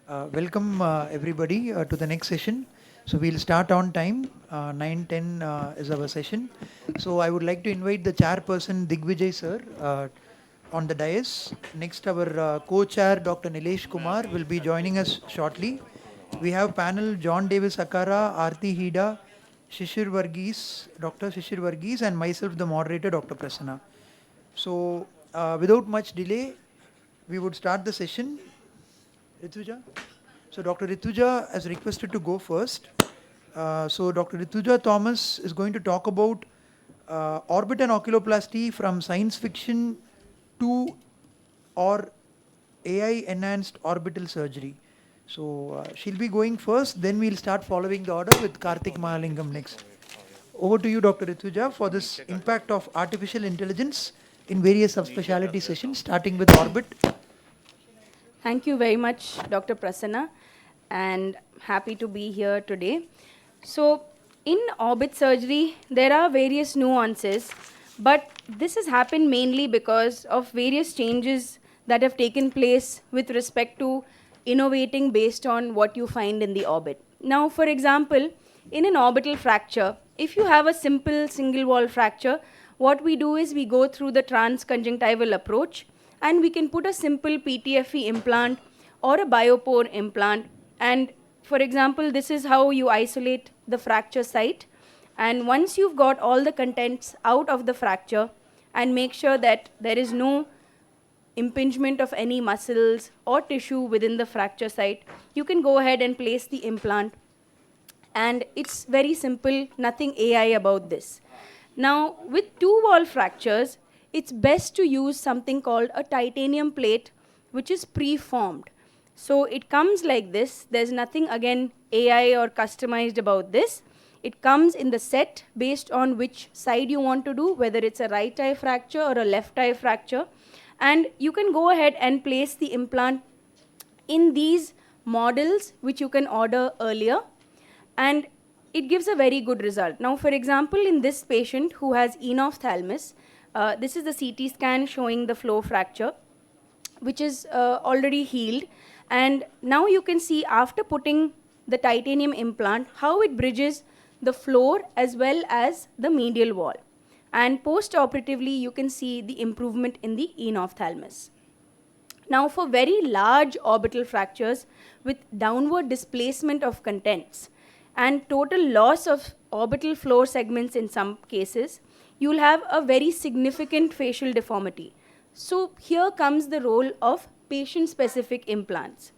Welcome everybody to the next session. So we'll start on time. 9:10 is our session. So I would like to invite the chairperson Digvijay sir on the dais. Next, our co-chair Dr. Nilesh Kumar will be joining us shortly. We have panel John Davis Akara, Aarti Hida, Shishir Varghese, Dr. Shishir Varghese, and myself, the moderator, Dr. Prasanna. So without much delay, we would start the session. Rituja? So Dr. Rituja has requested to go first. So Dr. Rituja Thomas is going to talk about orbit and oculoplasty from science fiction to or AI enhanced orbital surgery. So she'll be going first, then we'll start following the order with Karthik Mahalingam next. Over to you, Dr. Rituja, for this impact of artificial intelligence in various subspecialty sessions, starting with orbit. Thank you very much, Dr. Prasanna, and happy to be here today. So, in orbit surgery, there are various nuances, but this has happened mainly because of various changes that have taken place with respect to innovating based on what you find in the orbit. Now, for example, in an orbital fracture, if you have a simple single wall fracture, what we do is we go through the transconjunctival approach and we can put a simple PTFE implant or a biopore implant. And for example, this is how you isolate the fracture site. And once you've got all the contents out of the fracture and make sure that there is no impingement of any muscles or tissue within the fracture site, you can go ahead and place the implant. And it's very simple, nothing AI about this. Now, with two wall fractures, it's best to use something called a titanium plate, which is preformed. So it comes like this. There's nothing, again, AI or customized about this. It comes in the set based on which side you want to do, whether it's a right eye fracture or a left eye fracture. And you can go ahead and place the implant in these models, which you can order earlier. And it gives a very good result. Now, for example, in this patient who has enophthalmos, this is the CT scan showing the floor fracture, which is already healed. And now you can see after putting the titanium implant, how it bridges the floor as well as the medial wall. And post-operatively, you can see the improvement in the enophthalmos. Now, for very large orbital fractures with downward displacement of contents and total loss of orbital floor segments in some cases, you'll have a very significant facial deformity. So here comes the role of patient-specific implants.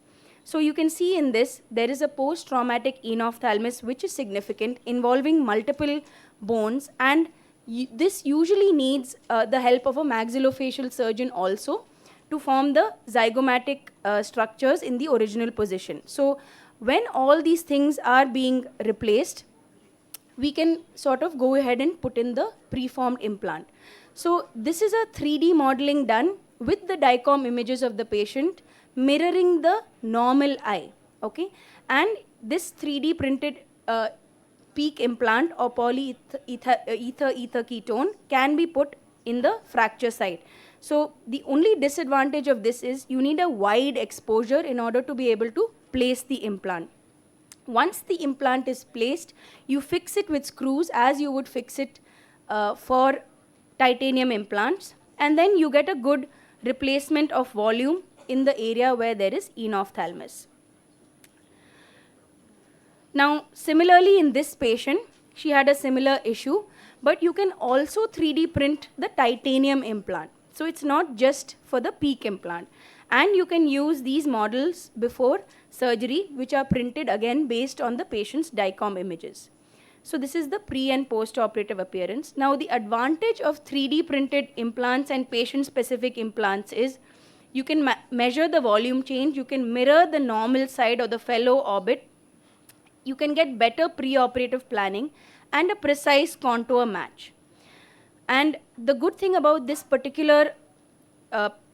So you can see in this, there is a post-traumatic enophthalmos which is significant, involving multiple bones, and this usually needs the help of a maxillofacial surgeon also to form the zygomatic structures in the original position. So when all these things are being replaced, we can sort of go ahead and put in the preformed implant. So this is a 3D modeling done with the DICOM images of the patient mirroring the normal eye, okay? And this 3D printed peak implant or polyether ketone can be put in the fracture site. So the only disadvantage of this is you need a wide exposure in order to be able to place the implant. Once the implant is placed, you fix it with screws as you would fix it for titanium implants, and then you get a good replacement of volume in the area where there is enophthalmos. Now, similarly in this patient, she had a similar issue, but you can also 3D print the titanium implant. So it's not just for the peak implant. And you can use these models before surgery, which are printed again based on the patient's DICOM images. So this is the pre and post-operative appearance. Now the advantage of 3D printed implants and patient-specific implants is you can measure the volume change, you can mirror the normal side or the fellow orbit, you can get better pre-operative planning and a precise contour match. And the good thing about this particular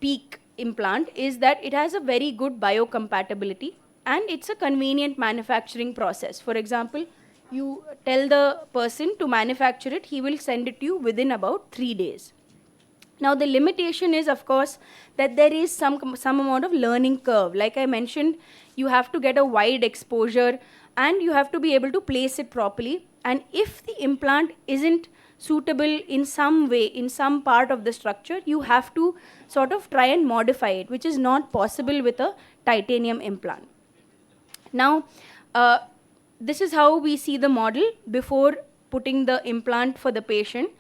peak implant is that it has a very good biocompatibility and it's a convenient manufacturing process. For example, you tell the person to manufacture it, he will send it to you within about 3 days. Now, the limitation is, of course, that there is some amount of learning curve. Like I mentioned, you have to get a wide exposure and you have to be able to place it properly. And if the implant isn't suitable in some way, in some part of the structure, you have to sort of try and modify it, which is not possible with a titanium implant. Now, this is how we see the model before putting the implant for the patient.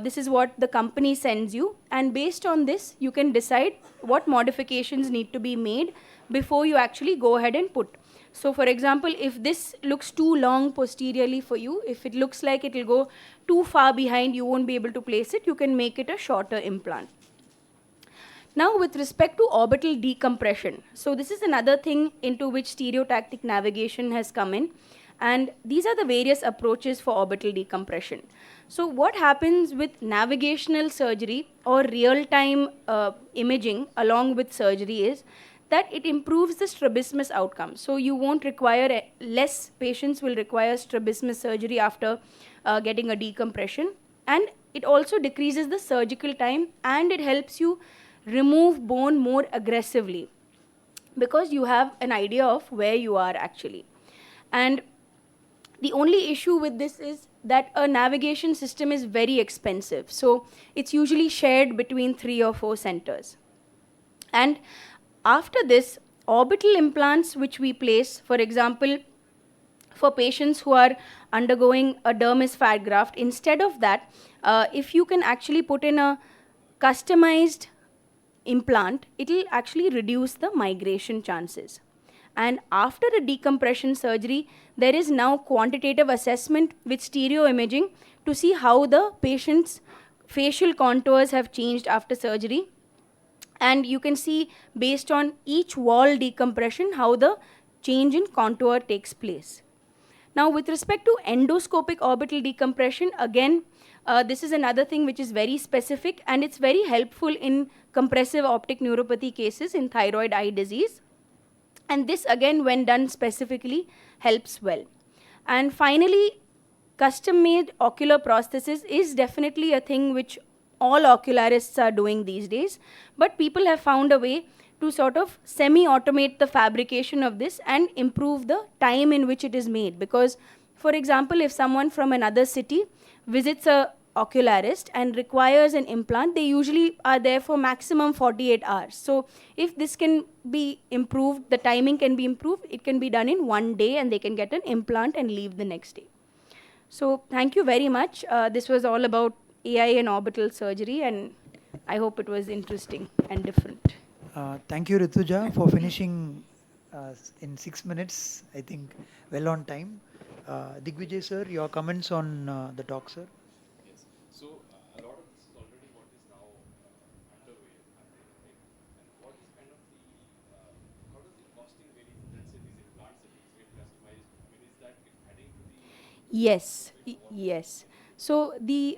This is what the company sends you, and based on this, you can decide what modifications need to be made before you actually go ahead and put. So, for example, if this looks too long posteriorly for you, if it looks like it will go too far behind, you won't be able to place it, you can make it a shorter implant. Now, with respect to orbital decompression, so this is another thing into which stereotactic navigation has come in, and these are the various approaches for orbital decompression. So, what happens with navigational surgery or real-time imaging along with surgery is that it improves the strabismus outcome. So, you won't require, less patients will require strabismus surgery after getting a decompression, and it also decreases the surgical time, and it helps you remove bone more aggressively because you have an idea of where you are actually. And the only issue with this is that a navigation system is very expensive. So it's usually shared between 3 or 4 centers. And after this, orbital implants which we place, for example, for patients who are undergoing a dermis fat graft, instead of that, if you can actually put in a customized implant, it will actually reduce the migration chances. And after a decompression surgery, there is now quantitative assessment with stereo imaging to see how the patient's facial contours have changed after surgery. And you can see based on each wall decompression how the change in contour takes place. Now, with respect to endoscopic orbital decompression, again, this is another thing which is very specific, and it's very helpful in compressive optic neuropathy cases in thyroid eye disease. And this, again, when done specifically, helps well. And finally, custom-made ocular prosthesis is definitely a thing which all ocularists are doing these days, but people have found a way to sort of semi-automate the fabrication of this and improve the time in which it is made. Because, for example, if someone from another city visits a ocularist and requires an implant, they usually are there for maximum 48 hours. So if this can be improved, the timing can be improved, it can be done in one day and they can get an implant and leave the next day. So thank you very much. This was all about AI and orbital surgery, and I hope it was interesting and different. Thank you, Rituja, for finishing in 6 minutes, I think, well on time. Digvijay sir, your comments on the talk, sir? Yes. So a lot of this is already what is now underway, happening, right? And what is kind of the how does the costing vary? Let's say these implants that you get customized. I mean, is that adding to the Yes, yes. So the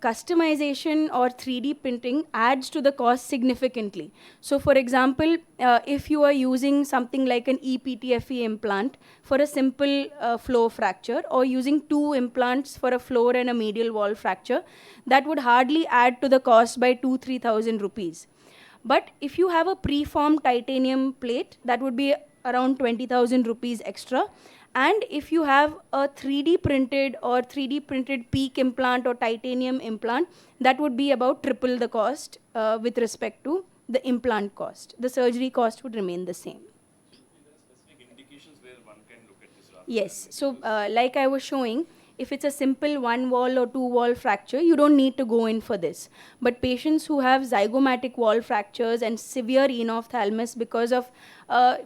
customization or 3D printing adds to the cost significantly. So for example, if you are using something like an EPTFE implant for a simple floor fracture, or using 2 implants for a floor and a medial wall fracture, that would hardly add to the cost by 2-3,000 rupees. But if you have a preformed titanium plate, that would be around 20,000 rupees extra. And if you have a 3D printed or 3D printed PEEK implant or titanium implant, that would be about triple the cost with respect to the implant cost. The surgery cost would remain the same. there are specific indications where one can look at this rather Yes. than So because like I was showing, if it's a simple 1 wall or 2 wall fracture, you don't need to go in for this. But patients who have zygomatic wall fractures and severe enophthalmos because of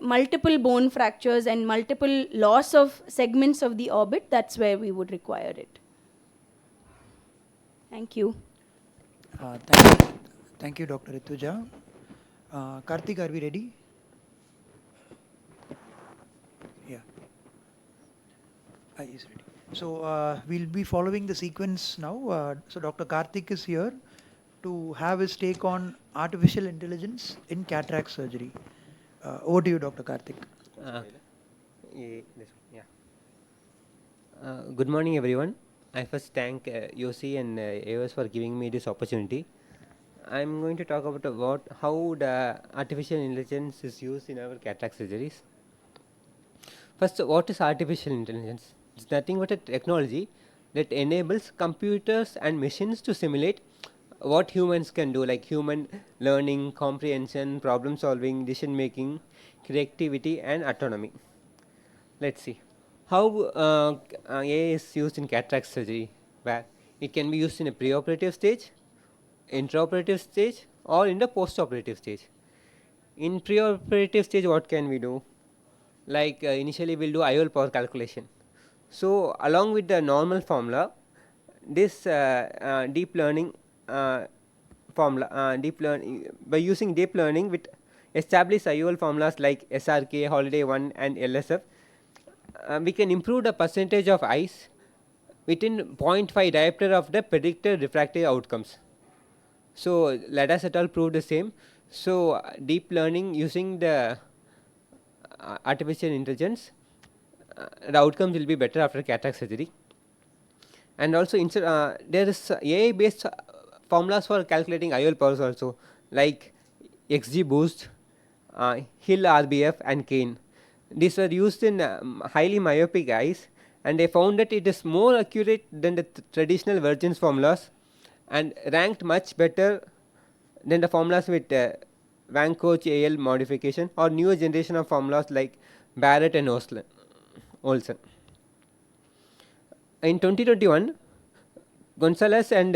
multiple bone fractures and multiple loss of segments of the orbit, that's where we would require it. Thank you. Thank you, Dr. Rituja. Karthik, are we ready? Yeah. He's ready. So we'll be following the sequence now. So Dr. Karthik is here to have his take on artificial intelligence in cataract surgery. Over to you, Dr. Karthik. This one, yeah. Good morning, everyone. I first thank YOSI and AIOS for giving me this opportunity. I'm going to talk about how the artificial intelligence is used in our cataract surgeries. First, what is artificial intelligence? It's nothing but a technology that enables computers and machines to simulate what humans can do, like human learning, comprehension, problem solving, decision making, creativity, and autonomy. Let's see how AI is used in cataract surgery, where it can be used in a preoperative stage, intraoperative stage, or in the postoperative stage. In preoperative stage, what can we do? Like initially we'll do IOL power calculation. So along with the normal formula, this deep learning formula, deep learning, by using deep learning with established IOL formulas like SRK, Holiday 1 and LSF, we can improve the percentage of eyes within 0.5 diopter of the predicted refractive outcomes. So Ladas et al. Proved the same. So deep learning using the artificial intelligence, the outcomes will be better after cataract surgery. And also there is AI based formulas for calculating IOL powers also, like XG boost, Hill RBF and Kane. These were used in highly myopic eyes, and they found that it is more accurate than the traditional Vergence formulas and ranked much better than the formulas with Vancoach AL modification or newer generation of formulas like Barrett and Olsen. In 2021, Gonzalez and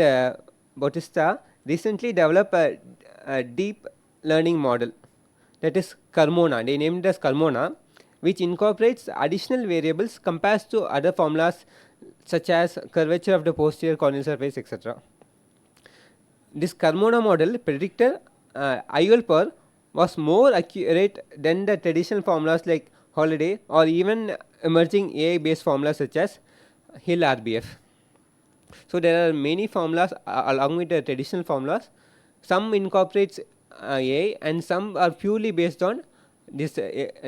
Bautista recently developed a deep learning model, that is Carmona. They named it as Carmona, which incorporates additional variables compared to other formulas such as curvature of the posterior corneal surface, etc. This Carmona model predicted IOL power was more accurate than the traditional formulas like Holiday or even emerging AI based formulas such as Hill RBF. So there are many formulas along with the traditional formulas. Some incorporates AI and some are purely based on this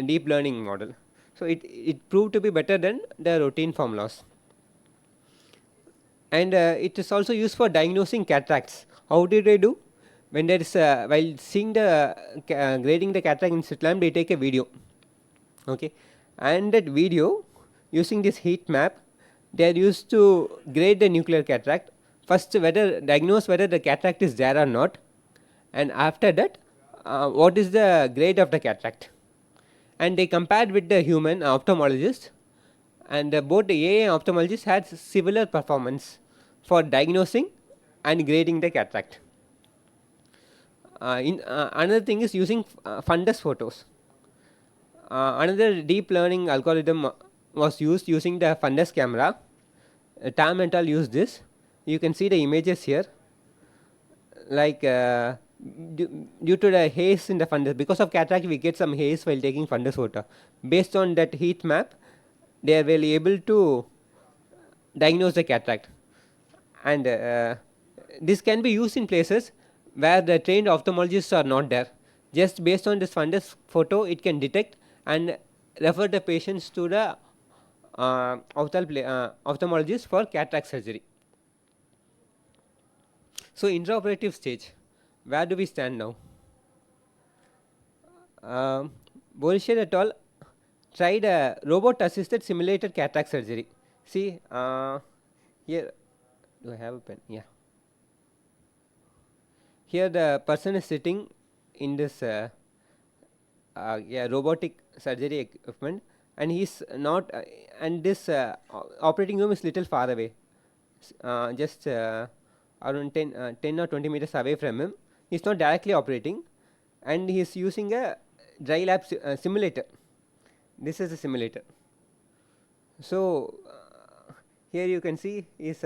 deep learning model. So it proved to be better than the routine formulas. And it is also used for diagnosing cataracts. How did they do? When there is while seeing the grading the cataract in slit lamp, they take a video, okay, and that video, using this heat map, they are used to grade the nuclear cataract. First, whether diagnose whether the cataract is there or not, and after that, what is the grade of the cataract, and they compared with the human ophthalmologist, and both the AI and ophthalmologist had similar performance for diagnosing and grading the cataract. Another thing is using fundus photos. Another deep learning algorithm was used using the fundus camera. Tam et al. Used this. You can see the images here. Like due to the haze in the fundus, because of cataract, we get some haze while taking fundus photo. Based on that heat map, they are well able to diagnose the cataract, and this can be used in places where the trained ophthalmologists are not there. Just based on this fundus photo, it can detect and refer the patients to the ophthalmologist for cataract surgery. So intraoperative stage, where do we stand now? Borisher et al. Tried a robot assisted simulated cataract surgery. See here, do I have a pen? Yeah. Here the person is sitting in this robotic surgery equipment, and he's not and this operating room is little far away, just around 10 or 20 meters away from him. He's not directly operating, and he is using a dry lab simulator. This is a simulator. So here you can see is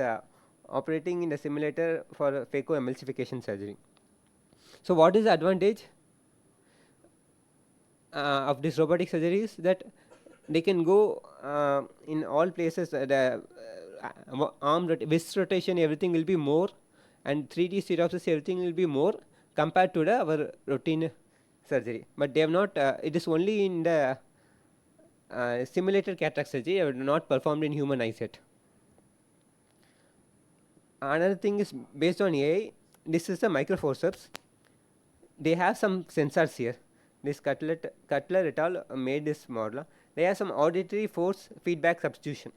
operating in the simulator for phacoemulsification surgery. So what is the advantage of this robotic surgery is that they can go in all places. The arm wrist rotation, everything will be more, and 3D stereopsis, everything will be more compared to our routine surgery. But they have not. It is only in the simulated cataract surgery, not performed in human eyes yet. Another thing is based on AI. this is a microforceps. They have some sensors here. This Cutler et al. Made this model. They have some auditory force feedback substitution.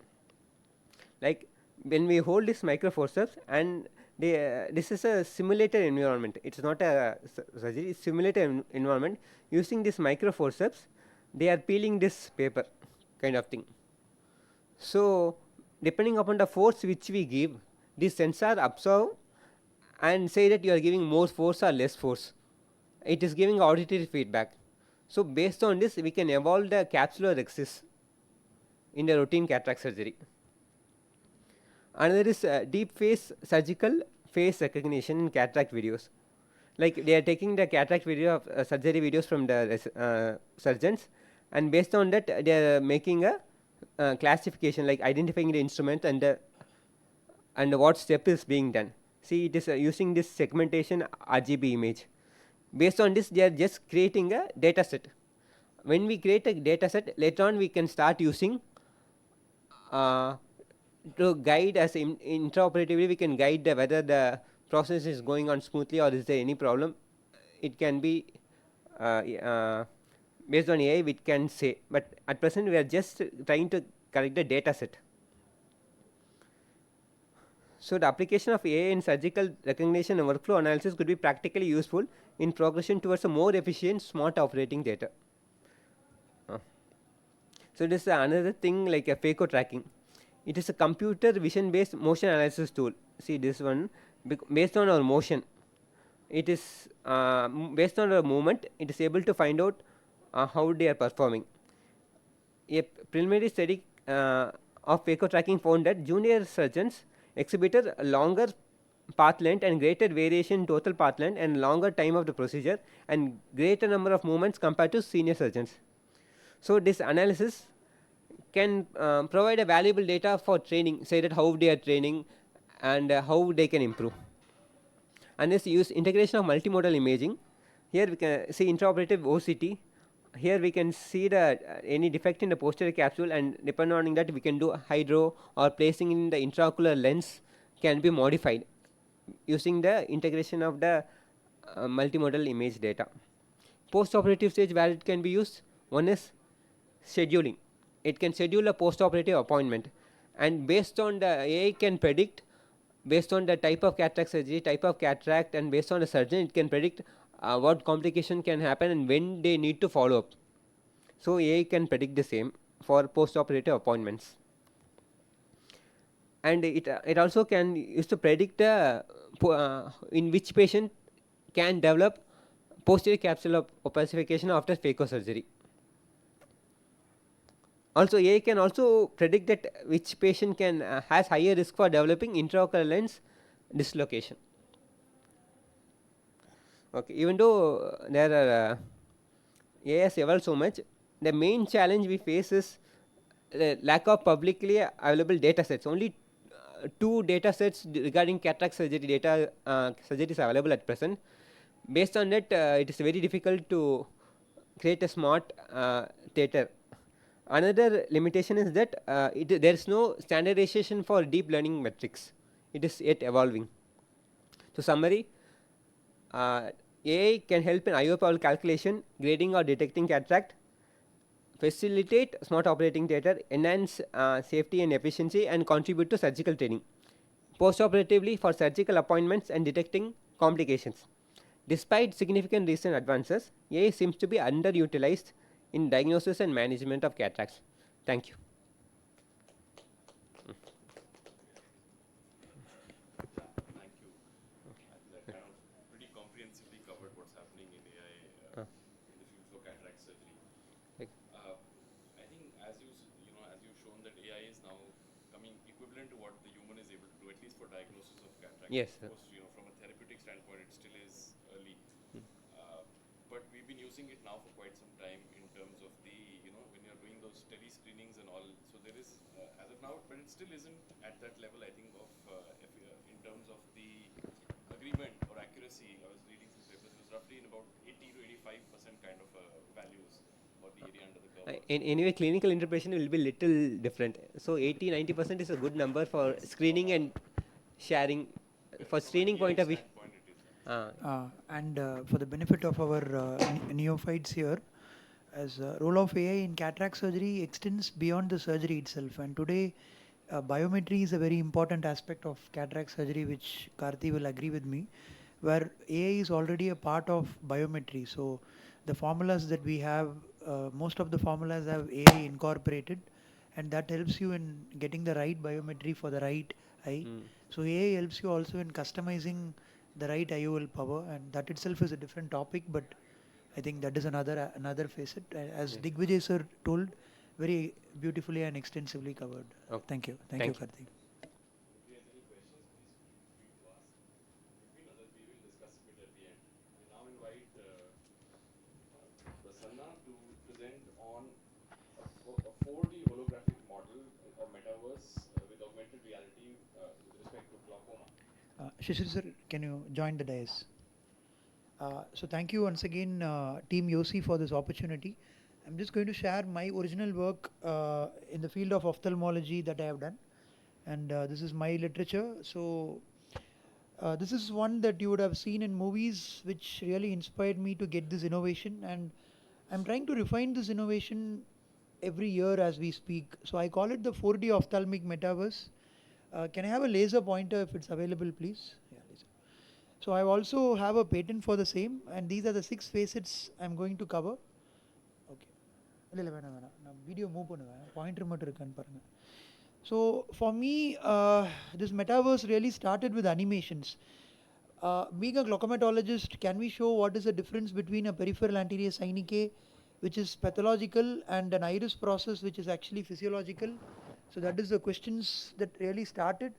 Like when we hold this microforceps and this is a simulated environment. It's not a surgery. It's simulated environment. Using this microforceps, they are peeling this paper, kind of thing. So depending upon the force which we give, this sensor absorb and say that you are giving more force or less force. It is giving auditory feedback. So based on this, we can evolve the capsular axis in the routine cataract surgery. Another is deep face surgical face recognition in cataract videos. Like they are taking the cataract video of surgery videos from the surgeons, and based on that they are making a classification, like identifying the instrument and what step is being done. See, it is using this segmentation RGB image. Based on this, they are just creating a data set. When we create a data set, later on we can start using to guide us intraoperatively. We can guide whether the process is going on smoothly or is there any problem. It can be based on AI, we can say, but at present we are just trying to correct the data set. So the application of AI in surgical recognition and workflow analysis could be practically useful in progression towards a more efficient, smart operating data. So this is another thing like a phaco tracking. It is a computer vision based motion analysis tool. See this one, based on our motion, it is based on our movement, it is able to find out how they are performing. A preliminary study of phaco tracking found that junior surgeons exhibited a longer path length and greater variation in total path length and longer time of the procedure and greater number of movements compared to senior surgeons. So this analysis can provide a valuable data for training, say that how they are training and how they can improve. And this use integration of multimodal imaging. Here we can see intraoperative OCT. Here we can see the any defect in the posterior capsule, and depending on that we can do hydro or placing in the intraocular lens can be modified using the integration of the multimodal image data. Post-operative stage where it can be used, one is scheduling. It can schedule a post-operative appointment, and based on the AI can predict, based on the type of cataract surgery, type of cataract, and based on the surgeon, it can predict what complication can happen and when they need to follow up. So AI can predict the same for post-operative appointments, and it also can use to predict in which patient can develop posterior capsular opacification after phaco surgery. Also, AI can also predict that which patient can has higher risk for developing intraocular lens dislocation. Okay, even though there are AI has evolved so much, the main challenge we face is the lack of publicly available data sets. Only 2 data sets regarding cataract surgery data surgeries are available at present. Based on that, it is very difficult to create a smart theatre. Another limitation is that there is no standardization for deep learning metrics. It is yet evolving. So summary, AI can help in IO power calculation, grading or detecting cataract, facilitate smart operating theatre, enhance safety and efficiency, and contribute to surgical training. Post-operatively for surgical appointments and detecting complications. Despite significant recent advances, AI seems to be underutilized in diagnosis and management of cataracts. Thank you. Thank you. That kind of pretty comprehensively covered what's happening in AI in the field for cataract surgery. I think as you've shown that AI is now coming equivalent to what the human is able to do, at least for diagnosis of cataract. Yes, of course, from a therapeutic standpoint, it still is early. But we've been using it now for quite some time in terms of the, when you're doing those tele screenings and all. So there is, as of now, but it still isn't at that level, I think, of in terms of the agreement or accuracy. I was reading some papers, it was roughly in about 80 to 85% kind of values for the area under the curve. Anyway, clinical interpretation will be little different. So 80-90% is a good number for screening and sharing. For screening point of view. Standpoint, it is And for the benefit of our neophytes here, as role of AI in cataract surgery extends beyond the surgery itself. And today, biometry is a very important aspect of cataract surgery, which Karthi will agree with me, where AI is already a part of biometry. So the formulas that we have, most of the formulas have AI incorporated, and that helps you in getting the right biometry for the right eye. So AI helps you also in customizing the right IOL power, and that itself is a different topic, but I think that is another facet, as Yes. Digvijay sir told, very beautifully and extensively covered. Okay. Thank you. Thank you, Thank you. Karthik. If he has any questions, please feel free to ask. Between others, we will discuss a bit at the end. We now invite Prasanna to present on a 4D holographic model of metaverse with augmented reality with respect to glaucoma. Shishir sir, can you join the dais? So thank you once again, Team YOSI, for this opportunity. I'm just going to share my original work in the field of ophthalmology that I have done, and this is my literature. So this is one that you would have seen in movies, which really inspired me to get this innovation, and I'm trying to refine this innovation every year as we speak. So I call it the 4D ophthalmic metaverse. Can I have a laser pointer if it's available, please? Yeah, laser. So I also have a patent for the same, and these are the 6 facets I'm going to cover. Okay. இல்லை வேணாம் வேணாம் நான் video move பண்ணுவேன் pointer மட்டும் இருக்கான்னு பாருங்கள். So for me, this metaverse really started with animations. Being a glaucomatologist, can we show what is the difference between a peripheral anterior synechiae, which is pathological, and an iris process, which is actually physiological? So that is the questions that really started.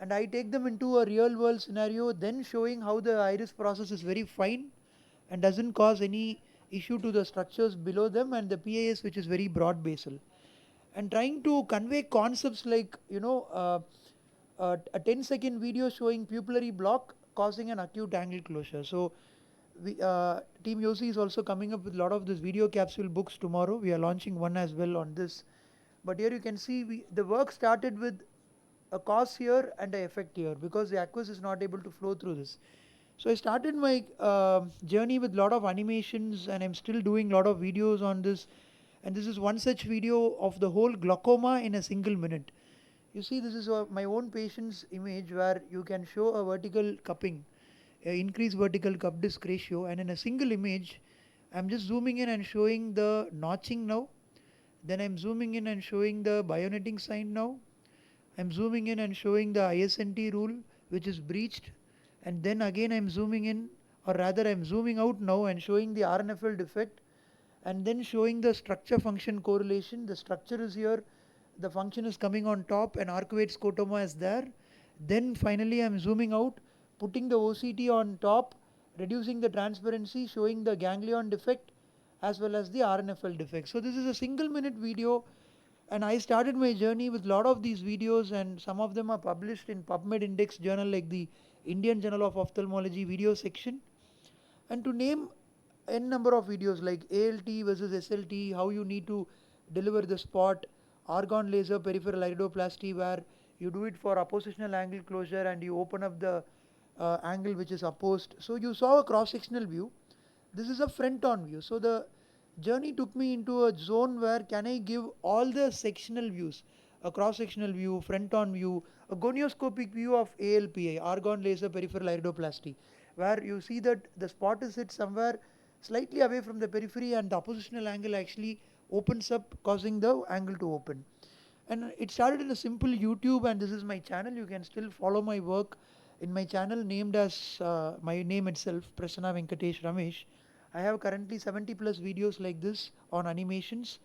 And I take them into a real world scenario, then showing how the iris process is very fine and doesn't cause any issue to the structures below them, and the PAS, which is very broad basal, and trying to convey concepts like, a 10-second video showing pupillary block causing an acute angle closure. So Team Yosi is also coming up with a lot of this video capsule books tomorrow. We are launching one as well on this. But here you can see the work started with a cause here and an effect here, because the aqueous is not able to flow through this. So I started my journey with a lot of animations, and I'm still doing a lot of videos on this. And this is one such video of the whole glaucoma in a single minute. You see, this is my own patient's image, where you can show a vertical cupping, increased vertical cup disc ratio, and in a single image, I'm just zooming in and showing the notching now. Then I'm zooming in and showing the bionetting sign now. I'm zooming in and showing the ISNT rule, which is breached. And then again I'm zooming in, or rather I'm zooming out now and showing the RNFL defect, and then showing the structure function correlation. The structure is here, the function is coming on top, and arcuate scotoma is there. Then finally I'm zooming out, putting the OCT on top, reducing the transparency, showing the ganglion defect as well as the RNFL defect. So this is a single minute video, and I started my journey with a lot of these videos, and some of them are published in PubMed Index journal like the Indian Journal of Ophthalmology video section. And to name n number of videos like ALT versus SLT, how you need to deliver the spot, argon laser peripheral iridoplasty, where you do it for oppositional angle closure and you open up the angle which is opposed. So you saw a cross sectional view. This is a front on view. So the journey took me into a zone where can I give all the sectional views, a cross sectional view, front on view, a gonioscopic view of ALPA, argon laser peripheral iridoplasty, where you see that the spot is hit somewhere slightly away from the periphery, and the oppositional angle actually opens up, causing the angle to open. And it started in a simple YouTube, and this is my channel. You can still follow my work in my channel named as my name itself, Prasanna Venkatesh Ramesh. I have currently 70 plus videos like this on animations.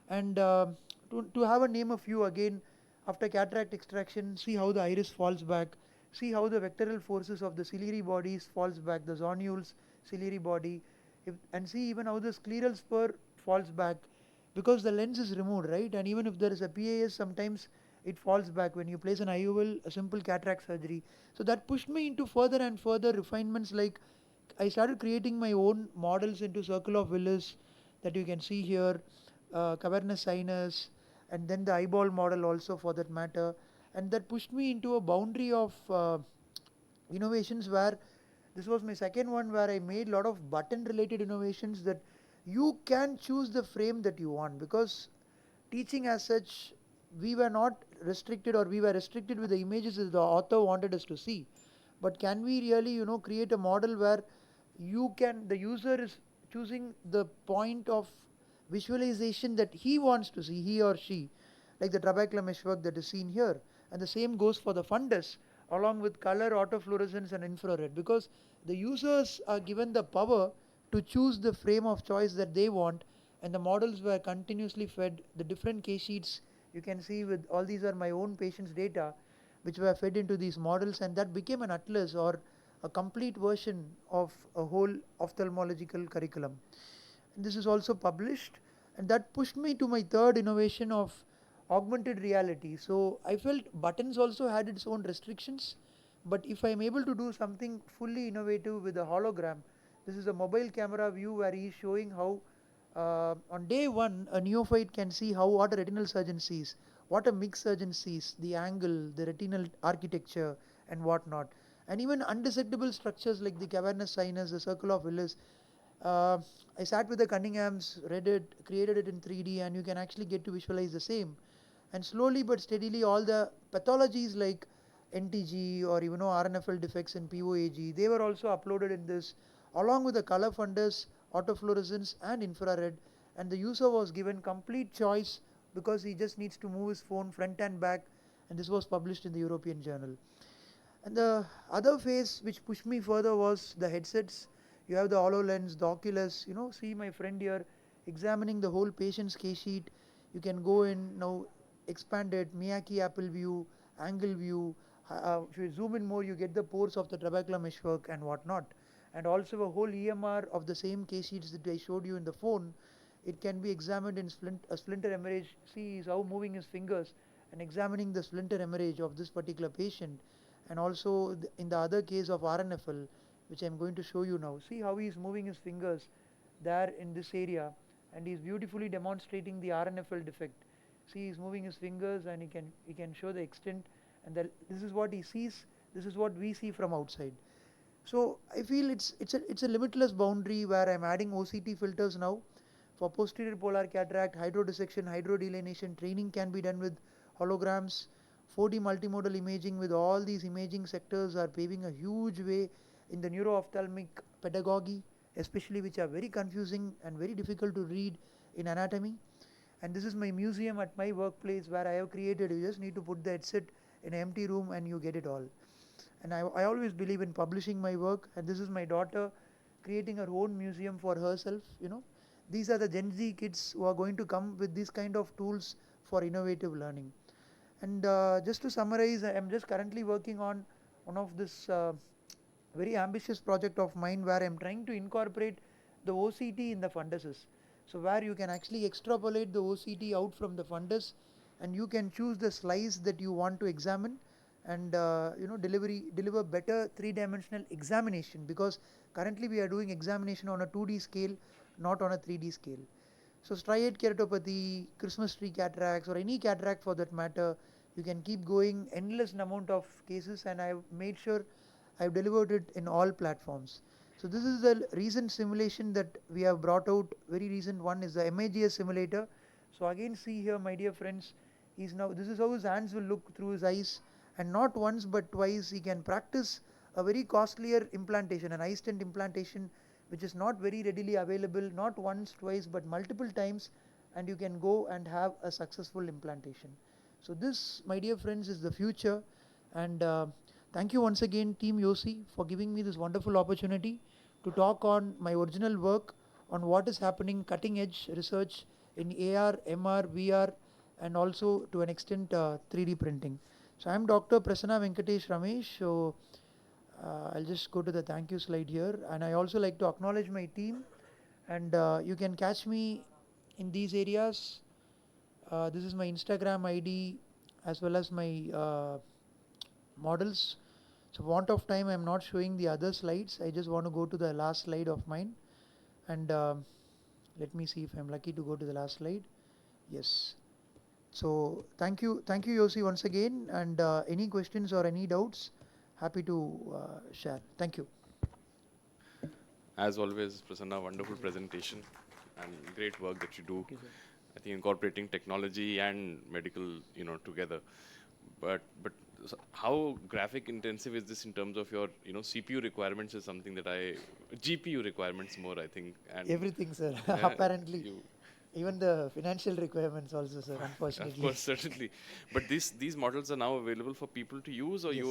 And to have a name a few again, after cataract extraction, see how the iris falls back, see how the vectoral forces of the ciliary bodies falls back, the zonules, ciliary body, and see even how the scleral spur falls back, because the lens is removed, right? And even if there is a PAS, sometimes it falls back when you place an IOL, a simple cataract surgery. So that pushed me into further and further refinements, like I started creating my own models into circle of Willis that you can see here, cavernous sinus, and then the eyeball model also for that matter. And that pushed me into a boundary of innovations where This was my second one where I made a lot of button related innovations that you can choose the frame that you want, because teaching as such, we were not restricted, or we were restricted with the images that the author wanted us to see. But can we really, create a model where the user is choosing the point of visualization that he wants to see, he or she, like the trabecular meshwork that is seen here. And the same goes for the fundus, along with color, autofluorescence, and infrared, because the users are given the power to choose the frame of choice that they want, and the models were continuously fed the different case sheets. You can see with all these are my own patients' data, which were fed into these models, and that became an atlas or a complete version of a whole ophthalmological curriculum. And this is also published, and that pushed me to my third innovation of augmented reality. So I felt buttons also had its own restrictions, but if I'm able to do something fully innovative with a hologram, this is a mobile camera view where he is showing how on day one a neophyte can see how what a retinal surgeon sees, what a mixed surgeon sees, the angle, the retinal architecture, and whatnot, and even undissectable structures like the cavernous sinus, the circle of Willis. uh, I sat with the Cunninghams, read it, created it in 3D, and you can actually get to visualize the same. And slowly but steadily, all the pathologies like NTG or even RNFL defects in POAG, they were also uploaded in this, along with the color fundus, autofluorescence, and infrared. And the user was given complete choice because he just needs to move his phone front and back. And this was published in the European Journal. And the other phase which pushed me further was the headsets. You have the HoloLens, the Oculus. See my friend here examining the whole patient's case sheet. You can go in now, expand it, Miyake Apple view, angle view. If you zoom in more, you get the pores of the trabecular meshwork and whatnot. And also a whole EMR of the same case sheets that I showed you in the phone. It can be examined in a splinter hemorrhage. See how moving his fingers and examining the splinter hemorrhage of this particular patient. And also in the other case of RNFL, which I am going to show you now. See how he is moving his fingers there in this area, and he is beautifully demonstrating the RNFL defect. See, he is moving his fingers, and he can show the extent, and this is what he sees. This is what we see from outside. So I feel it's a limitless boundary where I'm adding OCT filters now. For posterior polar cataract, hydrodissection, hydrodelineation, training can be done with holograms. 4D multimodal imaging with all these imaging sectors are paving a huge way in the neuro-ophthalmic pedagogy, especially which are very confusing and very difficult to read in anatomy. And this is my museum at my workplace where I have created. You just need to put the headset in an empty room and you get it all. And I always believe in publishing my work, and this is my daughter creating her own museum for herself. These are the Gen Z kids who are going to come with these kind of tools for innovative learning. And just to summarize, I am just currently working on one of this very ambitious project of mine where I am trying to incorporate the OCT in the funduses. So where you can actually extrapolate the OCT out from the fundus, and you can choose the slice that you want to examine, and deliver better three-dimensional examination, because currently we are doing examination on a 2D scale, not on a 3D scale. So striate keratopathy, Christmas tree cataracts, or any cataract for that matter, you can keep going endless amount of cases, and I've made sure I've delivered it in all platforms. So this is the recent simulation that we have brought out. Very recent one is the MIGS simulator. So again, see here, my dear friends, this is how his hands will look through his eyes, and not once but twice he can practice a very costlier implantation, an eye stent implantation, which is not very readily available, not once, twice, but multiple times, and you can go and have a successful implantation. So this, my dear friends, is the future. And thank you once again, Team YOSI, for giving me this wonderful opportunity to talk on my original work on what is happening, cutting edge research in AR, MR, VR, and also to an extent 3D printing. So I am Dr. Prasanna Venkatesh Ramesh. So I'll just go to the thank you slide here, and I also like to acknowledge my team, and you can catch me in these areas. This is my Instagram ID as well as my models. So for want of time, I'm not showing the other slides. I just want to go to the last slide of mine, and let me see if I'm lucky to go to the last slide. Yes. So thank you, Yosi, once again. And any questions or any doubts, happy to share. Thank you. As always, Prasanna, wonderful presentation and great work that you do. I think incorporating technology and medical, together. But how graphic intensive is this in terms of your, CPU requirements is something that GPU requirements more, I think. And Everything, sir. yeah, Apparently, you, even the financial requirements also, sir. of Unfortunately, course, certainly. But these models are now available for people to use, or yes.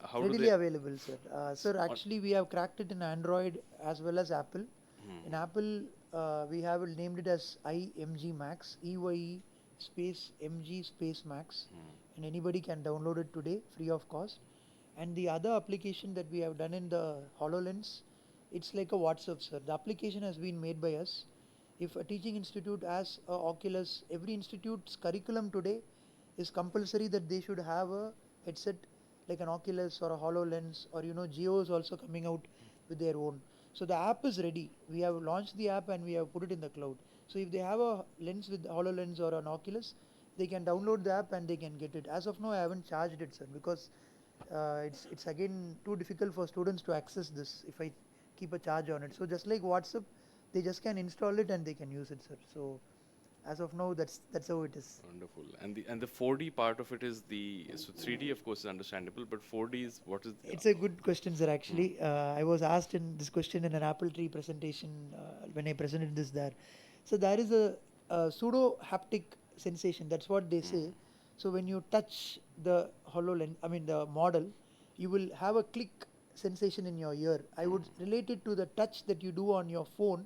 how do Readily they? available, sir. Sir, actually, we have cracked it in Android as well as Apple. In Apple, we have named it as IMG Max, EYE space MG space Max, and anybody can download it today free of cost. And the other application that we have done in the HoloLens, it's like a WhatsApp, sir. The application has been made by us. If a teaching institute has a Oculus, every institute's curriculum today is compulsory that they should have a headset like an Oculus or a HoloLens, or Geo is also coming out with their own. So the app is ready. We have launched the app and we have put it in the cloud. So if they have a lens with HoloLens or an Oculus, they can download the app and they can get it. As of now, I haven't charged it, sir, because it's again too difficult for students to access this if I keep a charge on it. So just like WhatsApp, they just can install it and they can use it, sir. So as of now, that's how it is. Wonderful. And the 4D part of it is so 3D of course is understandable, but 4D is what is the It's a good question, sir. Actually, I was asked in this question in an Apple Tree presentation when I presented this there. So there is a pseudo haptic sensation. That's what they say. So when you touch the HoloLens, I mean the model, you will have a click sensation in your ear. I would relate it to the touch that you do on your phone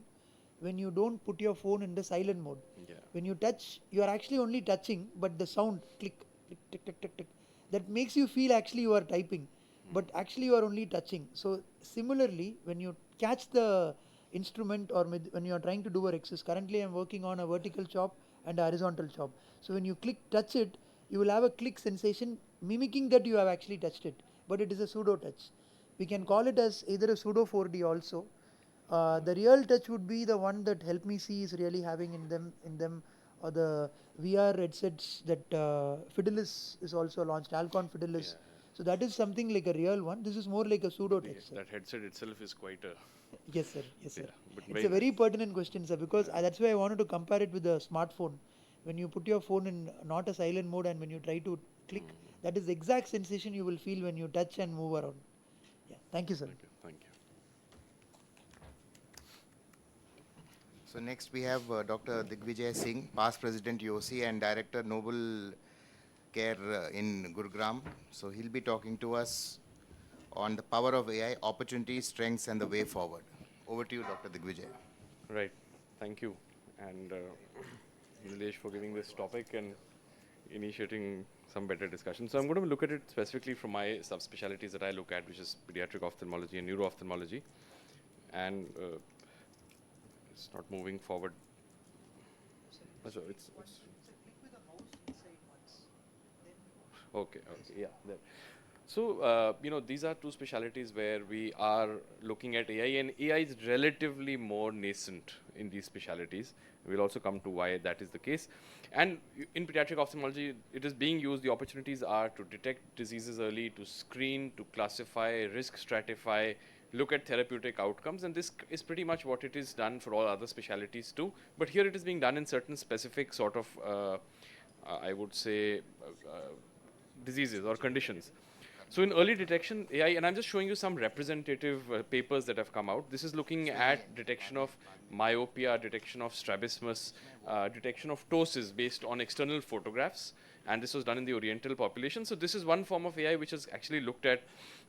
when you don't put your phone in the silent mode. Yeah. When you touch, you are actually only touching, but the sound click, click, tick, tick, tick, tick, that makes you feel actually you are typing, but actually you are only touching. So similarly, when you catch the instrument or when you are trying to do a exercise, currently I am working on a vertical chop and a horizontal chop. So when you touch it, you will have a click sensation mimicking that you have actually touched it, but it is a pseudo touch. We can call it as either a pseudo 4D also. The real touch would be the one that Help Me See is really having in them, or the VR headsets that Fidelis is also launched, Alcon Fidelis. So that is something like a real one. This is more like a pseudo touch, sir. That headset itself is quite a Yes, sir. Yes, sir. yeah, but It's a very pertinent question, sir, because that's why I wanted to compare it with the smartphone. When you put your phone in not a silent mode and when you try to click, that is the exact sensation you will feel when you touch and move around. Yeah. Thank you, sir. Thank you. So next we have Dr. Digvijay Singh, past President YOSI and Director Noble Care in Gurugram. So he'll be talking to us on the power of AI, opportunities, strengths, and the way forward. Over to you, Dr. Digvijay. Right. Thank you. And Nilesh for giving this topic and initiating some better discussion. So I'm going to look at it specifically from my subspecialties that I look at, which is pediatric ophthalmology and neuro-ophthalmology. And it's not moving forward. So it's okay, yeah. There. So, these are two specialties where we are looking at AI, and AI is relatively more nascent in these specialties. We'll also come to why that is the case. And in pediatric ophthalmology, it is being used. The opportunities are to detect diseases early, to screen, to classify, risk stratify, look at therapeutic outcomes, and this is pretty much what it is done for all other specialties too. But here it is being done in certain specific sort of, I would say, diseases or conditions. So in early detection, AI, and I'm just showing you some representative papers that have come out. This is looking at detection of myopia, detection of strabismus, detection of ptosis based on external photographs. And this was done in the Oriental population. So this is one form of AI which has actually looked at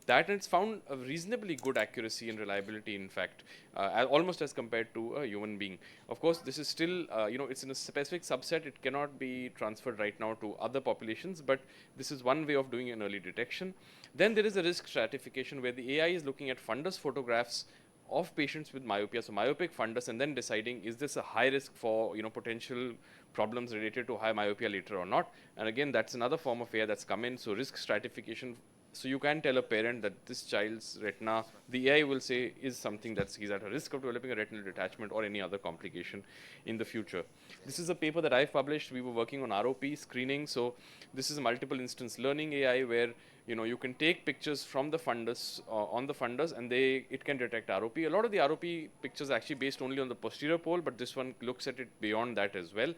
that, and it's found a reasonably good accuracy and reliability, in fact, almost as compared to a human being. Of course, this is still, it's in a specific subset. It cannot be transferred right now to other populations, but this is one way of doing an early detection. Then there is a risk stratification where the AI is looking at fundus photographs of patients with myopia, so myopic fundus, and then deciding is this a high risk for potential problems related to high myopia later or not. And again, that's another form of AI that's come in. So risk stratification So you can tell a parent that this child's retina, the AI will say, is something that he's at a risk of developing a retinal detachment or any other complication in the future. This is a paper that I've published. We were working on ROP screening. So this is a multiple instance learning AI where you can take pictures from the fundus on the fundus, and it can detect ROP. A lot of the ROP pictures are actually based only on the posterior pole, but this one looks at it beyond that as well.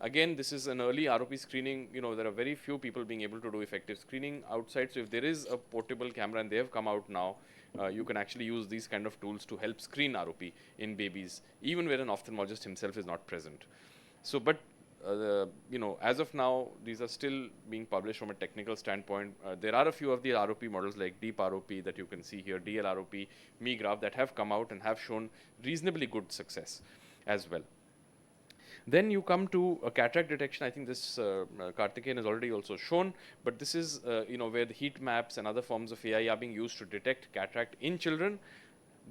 Again, this is an early ROP screening. There are very few people being able to do effective screening outside. So if there is a portable camera, and they have come out now, you can actually use these kind of tools to help screen ROP in babies, even where an ophthalmologist himself is not present. So, but as of now, these are still being published from a technical standpoint. There are a few of the ROP models like Deep ROP that you can see here, DL ROP, MiGraph, that have come out and have shown reasonably good success as well. Then you come to a cataract detection. I think this Karthikeyan has already also shown, but this is where the heat maps and other forms of AI are being used to detect cataract in children.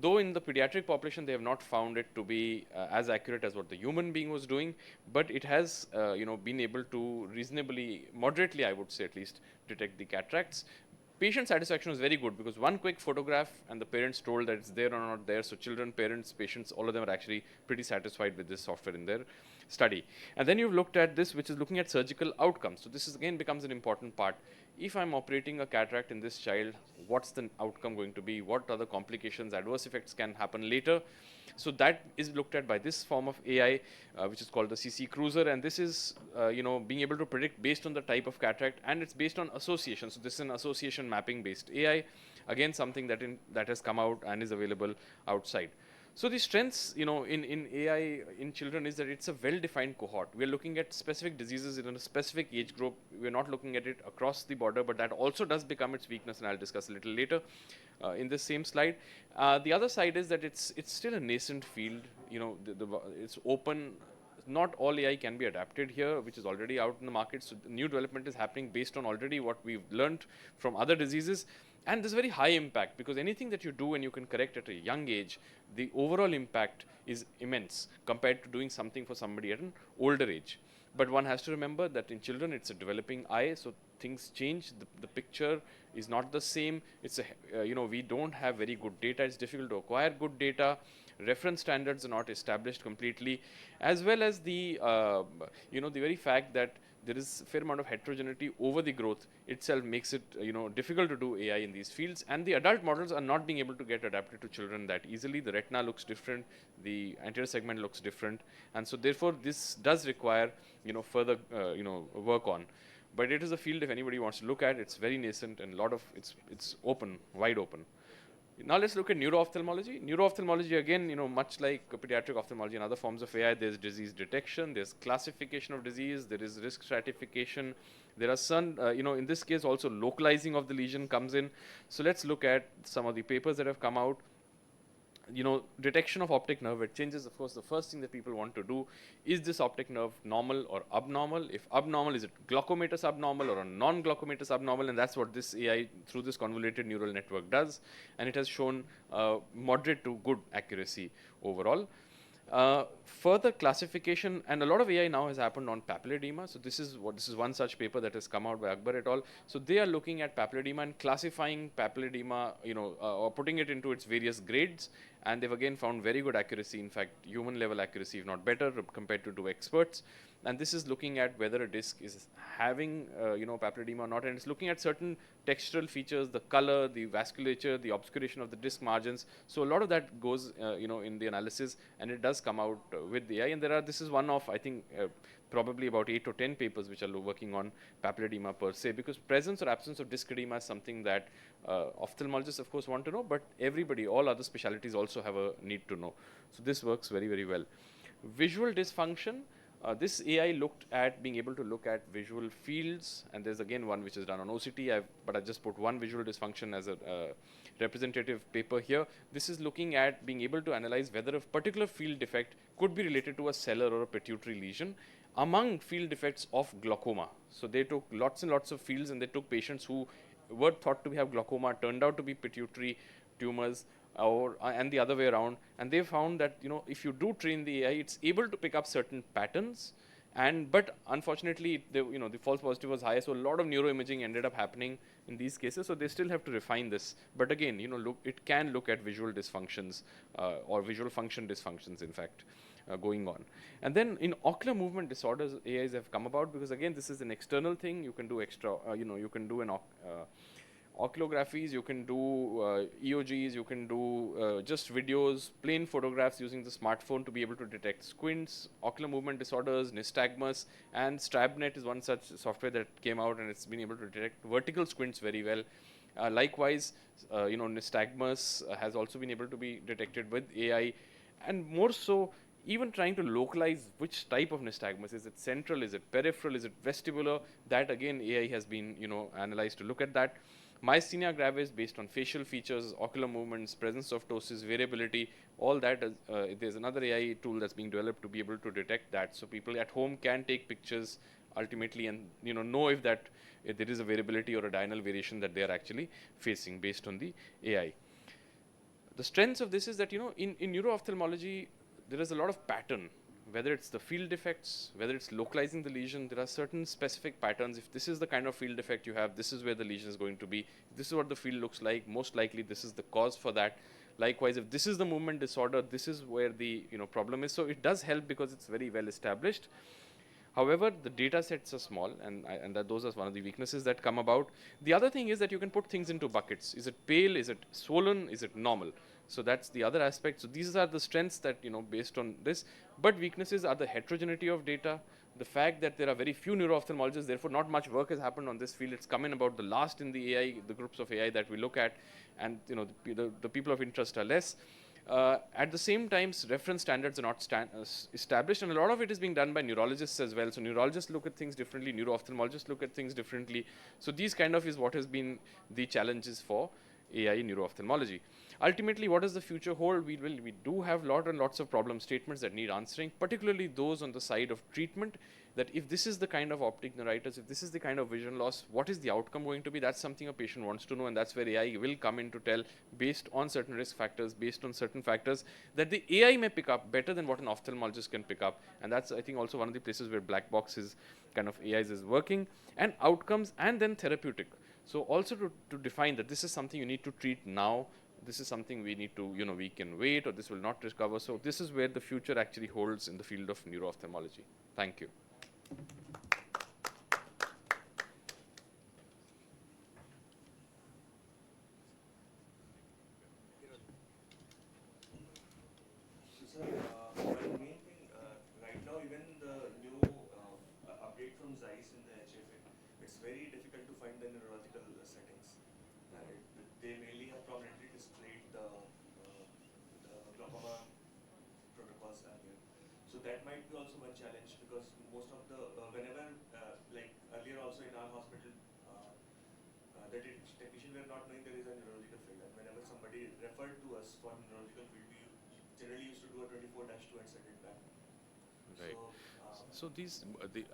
Though in the pediatric population, they have not found it to be as accurate as what the human being was doing, but it has been able to reasonably, moderately, I would say at least, detect the cataracts. Patient satisfaction was very good because one quick photograph and the parents told that it's there or not there. So children, parents, patients, all of them are actually pretty satisfied with this software in their study. And then you've looked at this, which is looking at surgical outcomes. So this is again becomes an important part. If I'm operating a cataract in this child, what's the outcome going to be? What other complications, adverse effects can happen later? So that is looked at by this form of AI, which is called the CC Cruiser, and this is being able to predict based on the type of cataract, and it's based on association. So this is an association mapping based AI, again something that has come out and is available outside. So the strengths, in AI in children is that it's a well-defined cohort. We're looking at specific diseases in a specific age group. We're not looking at it across the border, but that also does become its weakness, and I'll discuss a little later in this same slide. The other side is that it's still a nascent field. It's open. Not all AI can be adapted here, which is already out in the market. So the new development is happening based on already what we've learned from other diseases. And there's very high impact because anything that you do and you can correct at a young age, the overall impact is immense compared to doing something for somebody at an older age. But one has to remember that in children, it's a developing eye, so things change. The picture is not the same. It's we don't have very good data. It's difficult to acquire good data. Reference standards are not established completely, as well as the the very fact that there is a fair amount of heterogeneity over the growth itself makes it difficult to do AI in these fields, and the adult models are not being able to get adapted to children that easily. The retina looks different, the anterior segment looks different, and so therefore this does require further work on. But it is a field if anybody wants to look at. It's very nascent and it's open, wide open. Now let's look at neuro-ophthalmology. Neuro-ophthalmology, again, much like pediatric ophthalmology and other forms of AI, there's disease detection, there's classification of disease, there is risk stratification. There are some, in this case also localizing of the lesion comes in. So let's look at some of the papers that have come out. Detection of optic nerve weight changes. Of course, the first thing that people want to do is this optic nerve normal or abnormal. If abnormal, is it glaucomatous abnormal or a non-glaucomatous abnormal? And that's what this AI through this convoluted neural network does. And it has shown moderate to good accuracy overall. Further classification, and a lot of AI now has happened on papilledema. So this is one such paper that has come out by Akbar et al. So they are looking at papilledema and classifying papilledema, or putting it into its various grades. And they've again found very good accuracy, in fact, human level accuracy, if not better, compared to two experts. And this is looking at whether a disc is having, papilledema or not. And it's looking at certain textural features, the color, the vasculature, the obscuration of the disc margins. So a lot of that goes, in the analysis, and it does come out with the AI. And this is one of, I think, probably about 8 or 10 papers which are working on papilledema per se, because presence or absence of disc edema is something that ophthalmologists, of course, want to know, but everybody, all other specialties also have a need to know. So this works very, very well. Visual dysfunction. This AI looked at being able to look at visual fields, and there's again one which is done on OCT, but I just put one visual dysfunction as a representative paper here. This is looking at being able to analyze whether a particular field defect could be related to a cellar or a pituitary lesion among field defects of glaucoma. So they took lots and lots of fields, and they took patients who were thought to have glaucoma, turned out to be pituitary tumors, and the other way around, and they found that if you do train the AI, it's able to pick up certain patterns But unfortunately, the false positive was higher, so a lot of neuroimaging ended up happening in these cases. So they still have to refine this. But again, it can look at visual dysfunctions or visual function dysfunctions, in fact, going on. And then in ocular movement disorders, AIs have come about because again, this is an external thing. You can do you can do an oculographies, you can do EOGs, you can do just videos, plain photographs using the smartphone to be able to detect squints, ocular movement disorders, nystagmus, and StrabNet is one such software that came out and it's been able to detect vertical squints very well. Likewise, nystagmus has also been able to be detected with AI, and more so, even trying to localize which type of nystagmus. Is it central? Is it peripheral? Is it vestibular? That again, AI has been analyzed to look at that. Myasthenia gravis based on facial features, ocular movements, presence of ptosis, variability, all that. There's another AI tool that's being developed to be able to detect that. So people at home can take pictures ultimately and know if there is a variability or a diurnal variation that they are actually facing based on the AI. The strengths of this is that in neuro-ophthalmology there is a lot of pattern. Whether it's the field defects, whether it's localizing the lesion, there are certain specific patterns. If this is the kind of field defect you have, this is where the lesion is going to be. This is what the field looks like. Most likely, this is the cause for that. Likewise, if this is the movement disorder, this is where the problem is. So it does help because it's very well established. However, the data sets are small, and those are one of the weaknesses that come about. The other thing is that you can put things into buckets. Is it pale? Is it swollen? Is it normal? So that's the other aspect. So these are the strengths that based on this. But weaknesses are the heterogeneity of data, the fact that there are very few neuro-ophthalmologists, therefore not much work has happened on this field. It's come in about the last in the AI, the groups of AI that we look at, and the people of interest are less. At the same time, reference standards are not established, and a lot of it is being done by neurologists as well. So neurologists look at things differently, neuro-ophthalmologists look at things differently. So these kind of is what has been the challenges for AI in neuro-ophthalmology. Ultimately, what does the future hold? We do have lots of problem statements that need answering, particularly those on the side of treatment, that if this is the kind of optic neuritis, if this is the kind of vision loss, what is the outcome going to be? That's something a patient wants to know, and that's where AI will come in to tell, based on certain risk factors, based on certain factors, that the AI may pick up better than what an ophthalmologist can pick up. And that's, I think, also one of the places where black box is kind of AIs is working, and outcomes, and then therapeutic. So also to define that this is something you need to treat now, this is something we need to, we can wait, or this will not recover. So this is where the future actually holds in the field of neuro-ophthalmology. Thank you. Sir, one main thing, right now even the new update from Zeiss in the HFA, it's very difficult to find the neurological settings. They mainly have prominently displayed the glaucoma protocols earlier. So that might be also one challenge, because most of the, whenever, like earlier also in our hospital, the technician were not knowing there is a neurological field. And whenever somebody referred to us for neurological field, we generally used to do a 24-2 and send it back. Right. So, So these,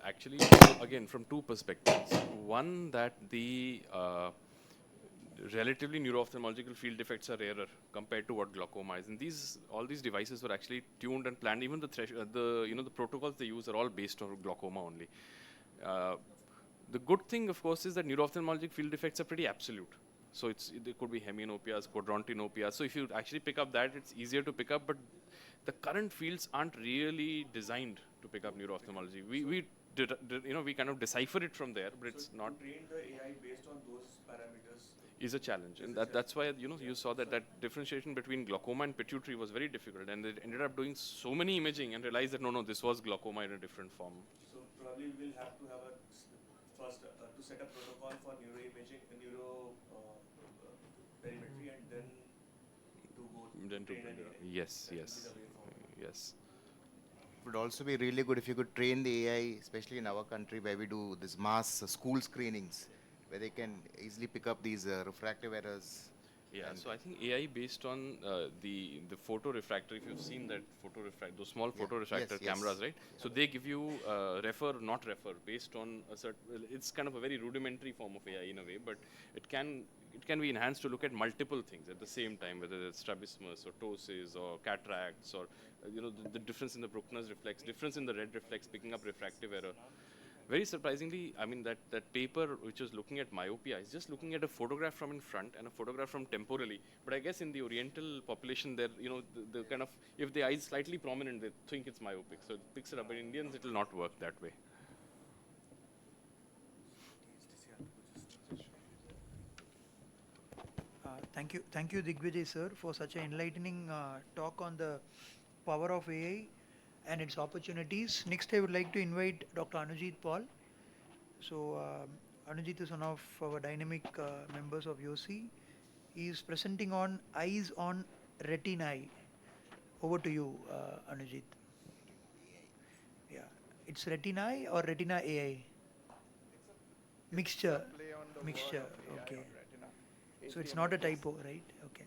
actually, again, from two perspectives. One, that the relatively neuro-ophthalmological field defects are rarer compared to what glaucoma is. And all these devices were actually tuned and planned. Even the protocols they use are all based on glaucoma only. The good thing, of course, is that neuro-ophthalmologic field defects are pretty absolute. So there could be hemianopias, quadrantinopias. So if you actually pick up that, it's easier to pick up. But the current fields aren't really designed to pick up neuro-ophthalmology. We kind of decipher it from there, but it's so not. to train the AI based on those parameters Is a challenge, and that's why you saw that differentiation between glaucoma and pituitary was very difficult, and they ended up doing so many imaging and realized that no, this was glaucoma in a different form. So probably we will have to have a first to set a protocol for neuroimaging, perimetry, and then to go Then to train an AI. yes, That will be yes, the way forward. yes. It would also be really good if you could train the AI, especially in our country where we do this mass school screenings, where they can easily pick up these refractive errors. Yeah, And so I think AI based on the photo refractor, if you've seen that photo refractor, those small photo refractor yes, cameras, right? So they give you refer, not refer, based on a certain. It's kind of a very rudimentary form of AI in a way, but it can be enhanced to look at multiple things at the same time, whether it's strabismus or ptosis or cataracts or the difference in the Bruckner's reflex, difference in the red reflex, picking up refractive error. Very surprisingly, I mean, that paper which was looking at myopia is just looking at a photograph from in front and a photograph from temporally. But I guess in the Oriental population, there, the kind of, if the eye is slightly prominent, they think it's myopic. So it picks it up. But in Indians, it will not work that way. Thank you, Digvijay sir, for such an enlightening talk on the power of AI and its opportunities. Next, I would like to invite Dr. Anujit Paul. So, Anujit is one of our dynamic members of YOSI. He is presenting on eyes on retina. Over to you, Anujit. Yeah, it's retina or retina AI? Mixture. Mixture. Okay. So it's not a typo, right? Okay.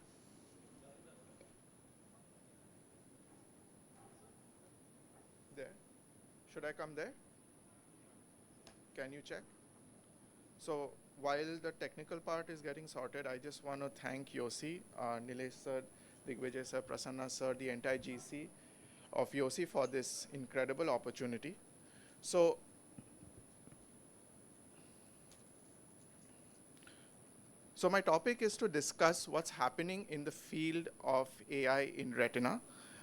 There. Should I come there? Can you check? So while the technical part is getting sorted, I just want to thank YOSI, Nilesh sir, Digvijay sir, Prasanna sir, the entire GC of YOSI for this incredible opportunity. So my topic is to discuss what's happening in the field of AI in retina.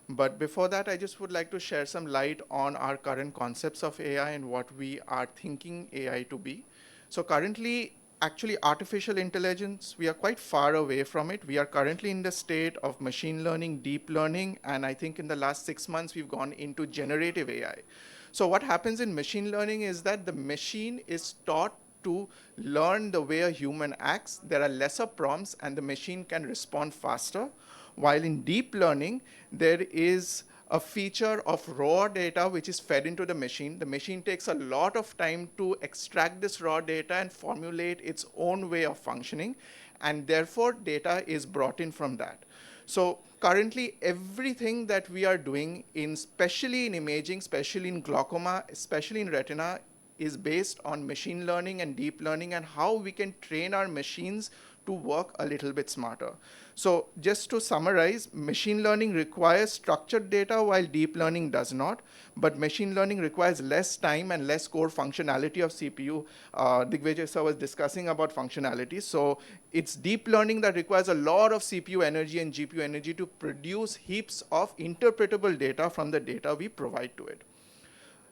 But before that, I just would like to share some light on our current concepts of AI and what we are thinking AI to be. So currently, actually artificial intelligence, we are quite far away from it. We are currently in the state of machine learning, deep learning, and I think in the last 6 months, we've gone into generative AI. So what happens in machine learning is that the machine is taught to learn the way a human acts. There are lesser prompts and the machine can respond faster. While in deep learning, there is a feature of raw data which is fed into the machine. The machine takes a lot of time to extract this raw data and formulate its own way of functioning, and therefore data is brought in from that. So currently, everything that we are doing, especially in imaging, especially in glaucoma, especially in retina, is based on machine learning and deep learning and how we can train our machines to work a little bit smarter. So just to summarize, machine learning requires structured data while deep learning does not, but machine learning requires less time and less core functionality of CPU. Digvijay sir was discussing about functionality. So it's deep learning that requires a lot of CPU energy and GPU energy to produce heaps of interpretable data from the data we provide to it.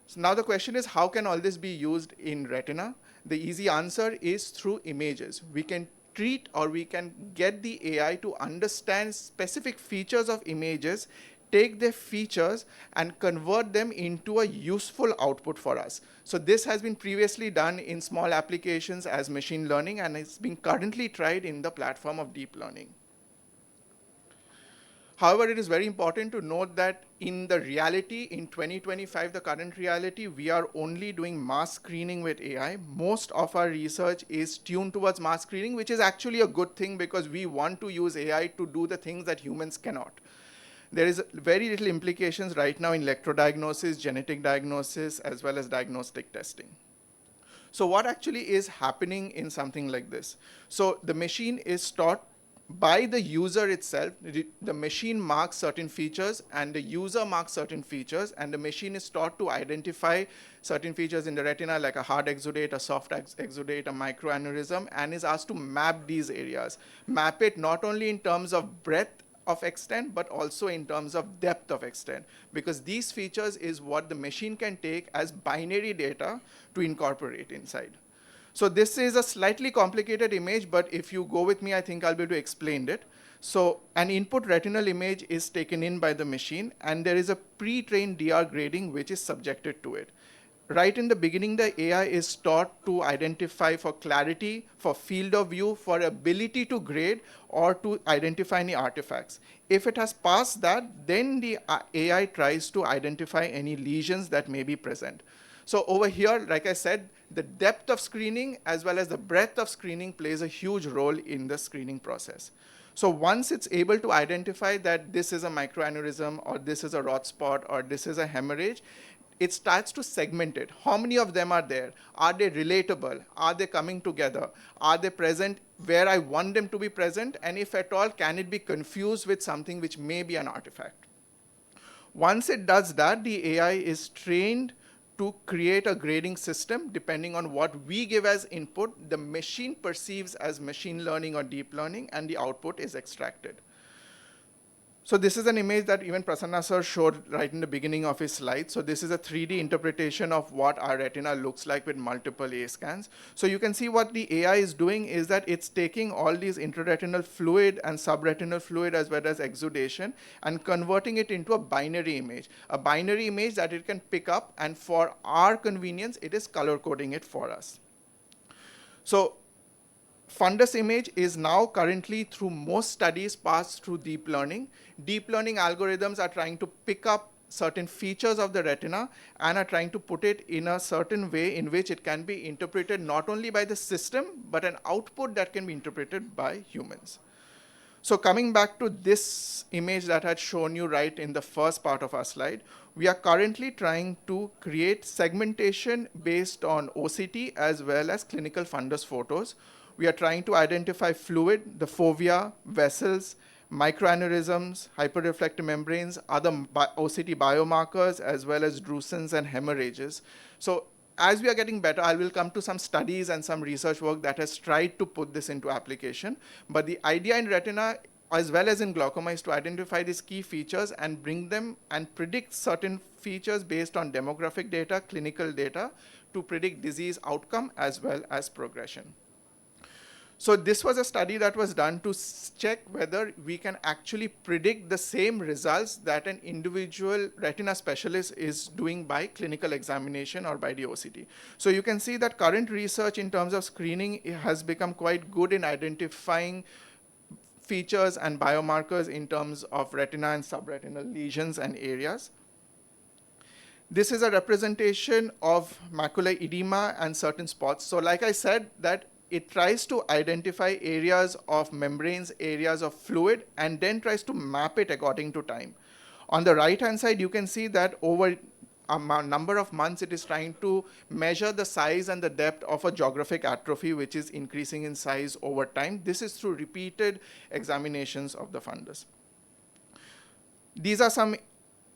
So now the question is, how can all this be used in retina? The easy answer is through images. We can treat or we can get the AI to understand specific features of images, take their features and convert them into a useful output for us. So this has been previously done in small applications as machine learning, and it's being currently tried in the platform of deep learning. However, it is very important to note that in the reality, in 2025, the current reality, we are only doing mass screening with AI. Most of our research is tuned towards mass screening, which is actually a good thing because we want to use AI to do the things that humans cannot. There is very little implications right now in electrodiagnosis, genetic diagnosis, as well as diagnostic testing. So what actually is happening in something like this? So the machine is taught by the user itself. The machine marks certain features and the user marks certain features, and the machine is taught to identify certain features in the retina like a hard exudate, a soft exudate, a microaneurysm, and is asked to map these areas. Map it not only in terms of breadth of extent, but also in terms of depth of extent, because these features is what the machine can take as binary data to incorporate inside. So this is a slightly complicated image, but if you go with me, I think I'll be able to explain it. So an input retinal image is taken in by the machine, and there is a pre-trained DR grading which is subjected to it. Right in the beginning, the AI is taught to identify for clarity, for field of view, for ability to grade, or to identify any artifacts. If it has passed that, then the AI tries to identify any lesions that may be present. So over here, like I said, the depth of screening as well as the breadth of screening plays a huge role in the screening process. So once it's able to identify that this is a microaneurysm, or this is a rod spot, or this is a hemorrhage, it starts to segment it. How many of them are there? Are they relatable? Are they coming together? Are they present where I want them to be present? And if at all, can it be confused with something which may be an artifact? Once it does that, the AI is trained to create a grading system depending on what we give as input, the machine perceives as machine learning or deep learning, and the output is extracted. So this is an image that even Prasanna sir showed right in the beginning of his slide. So this is a 3D interpretation of what our retina looks like with multiple A scans. So you can see what the AI is doing is that it's taking all these intraretinal fluid and subretinal fluid as well as exudation and converting it into a binary image that it can pick up, and for our convenience, it is color coding it for us. So fundus image is now currently, through most studies, passed through deep learning. Deep learning algorithms are trying to pick up certain features of the retina and are trying to put it in a certain way in which it can be interpreted not only by the system, but an output that can be interpreted by humans. So coming back to this image that I had shown you right in the first part of our slide, we are currently trying to create segmentation based on OCT as well as clinical fundus photos. We are trying to identify fluid, the fovea, vessels, microaneurysms, hyperreflective membranes, other OCT biomarkers, as well as drusen's and hemorrhages. So as we are getting better, I will come to some studies and some research work that has tried to put this into application. But the idea in retina, as well as in glaucoma, is to identify these key features and bring them and predict certain features based on demographic data, clinical data, to predict disease outcome as well as progression. So this was a study that was done to check whether we can actually predict the same results that an individual retina specialist is doing by clinical examination or by the OCT. So you can see that current research in terms of screening has become quite good in identifying features and biomarkers in terms of retina and subretinal lesions and areas. This is a representation of macular edema and certain spots. So like I said, that it tries to identify areas of membranes, areas of fluid, and then tries to map it according to time. On the right-hand side, you can see that over a number of months, it is trying to measure the size and the depth of a geographic atrophy, which is increasing in size over time. This is through repeated examinations of the fundus. These are some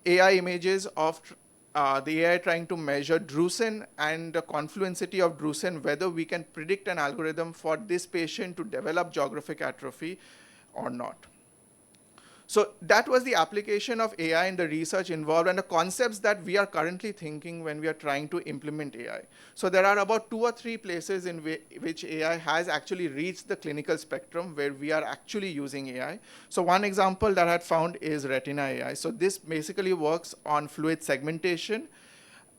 AI images of the AI trying to measure drusen and the confluencity of drusen, whether we can predict an algorithm for this patient to develop geographic atrophy or not. So that was the application of AI and the research involved and the concepts that we are currently thinking when we are trying to implement AI. So there are about 2 or 3 places in which AI has actually reached the clinical spectrum where we are actually using AI. So one example that I had found is retina AI. So this basically works on fluid segmentation,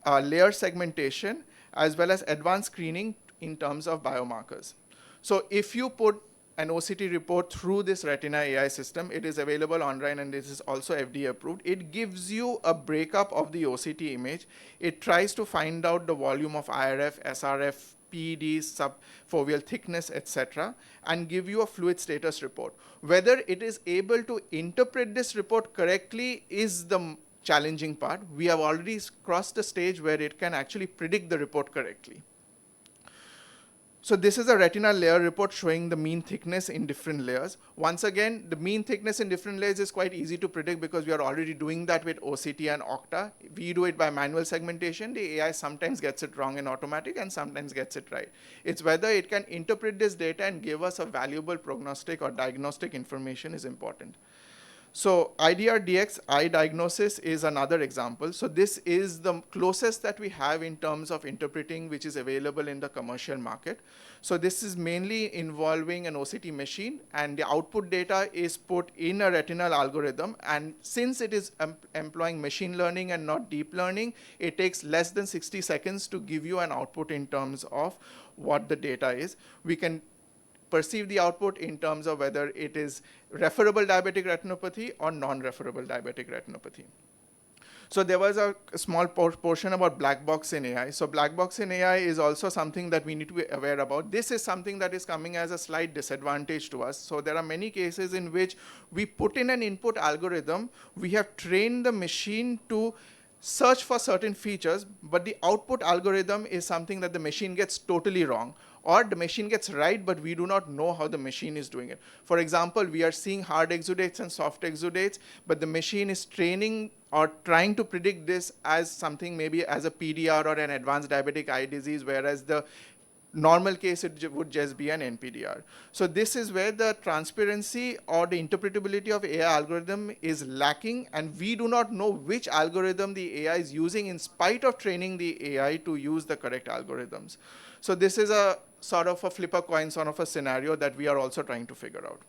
layer segmentation, as well as advanced screening in terms of biomarkers. So if you put an OCT report through this retina AI system, it is available online and this is also FDA approved. It gives you a breakup of the OCT image. It tries to find out the volume of IRF, SRF, PED, subfoveal thickness, etc., and give you a fluid status report. Whether it is able to interpret this report correctly is the challenging part. We have already crossed the stage where it can actually predict the report correctly. So this is a retina layer report showing the mean thickness in different layers. Once again, the mean thickness in different layers is quite easy to predict because we are already doing that with OCT and Octa. We do it by manual segmentation. The AI sometimes gets it wrong in automatic and sometimes gets it right. It's whether it can interpret this data and give us a valuable prognostic or diagnostic information is important. So IDR-DX, eye diagnosis, is another example. So this is the closest that we have in terms of interpreting which is available in the commercial market. So this is mainly involving an OCT machine and the output data is put in a retinal algorithm, and since it is employing machine learning and not deep learning, it takes less than 60 seconds to give you an output in terms of what the data is. We can perceive the output in terms of whether it is referable diabetic retinopathy or non-referable diabetic retinopathy. So there was a small portion about black box in AI. So black box in AI is also something that we need to be aware about. This is something that is coming as a slight disadvantage to us. So there are many cases in which we put in an input algorithm, we have trained the machine to search for certain features, but the output algorithm is something that the machine gets totally wrong, or the machine gets right, but we do not know how the machine is doing it. For example, we are seeing hard exudates and soft exudates, but the machine is training or trying to predict this as something maybe as a PDR or an advanced diabetic eye disease, whereas the normal case it would just be an NPDR. So this is where the transparency or the interpretability of AI algorithm is lacking, and we do not know which algorithm the AI is using in spite of training the AI to use the correct algorithms. So this is a sort of a flip a coin sort of a scenario that we are also trying to figure out.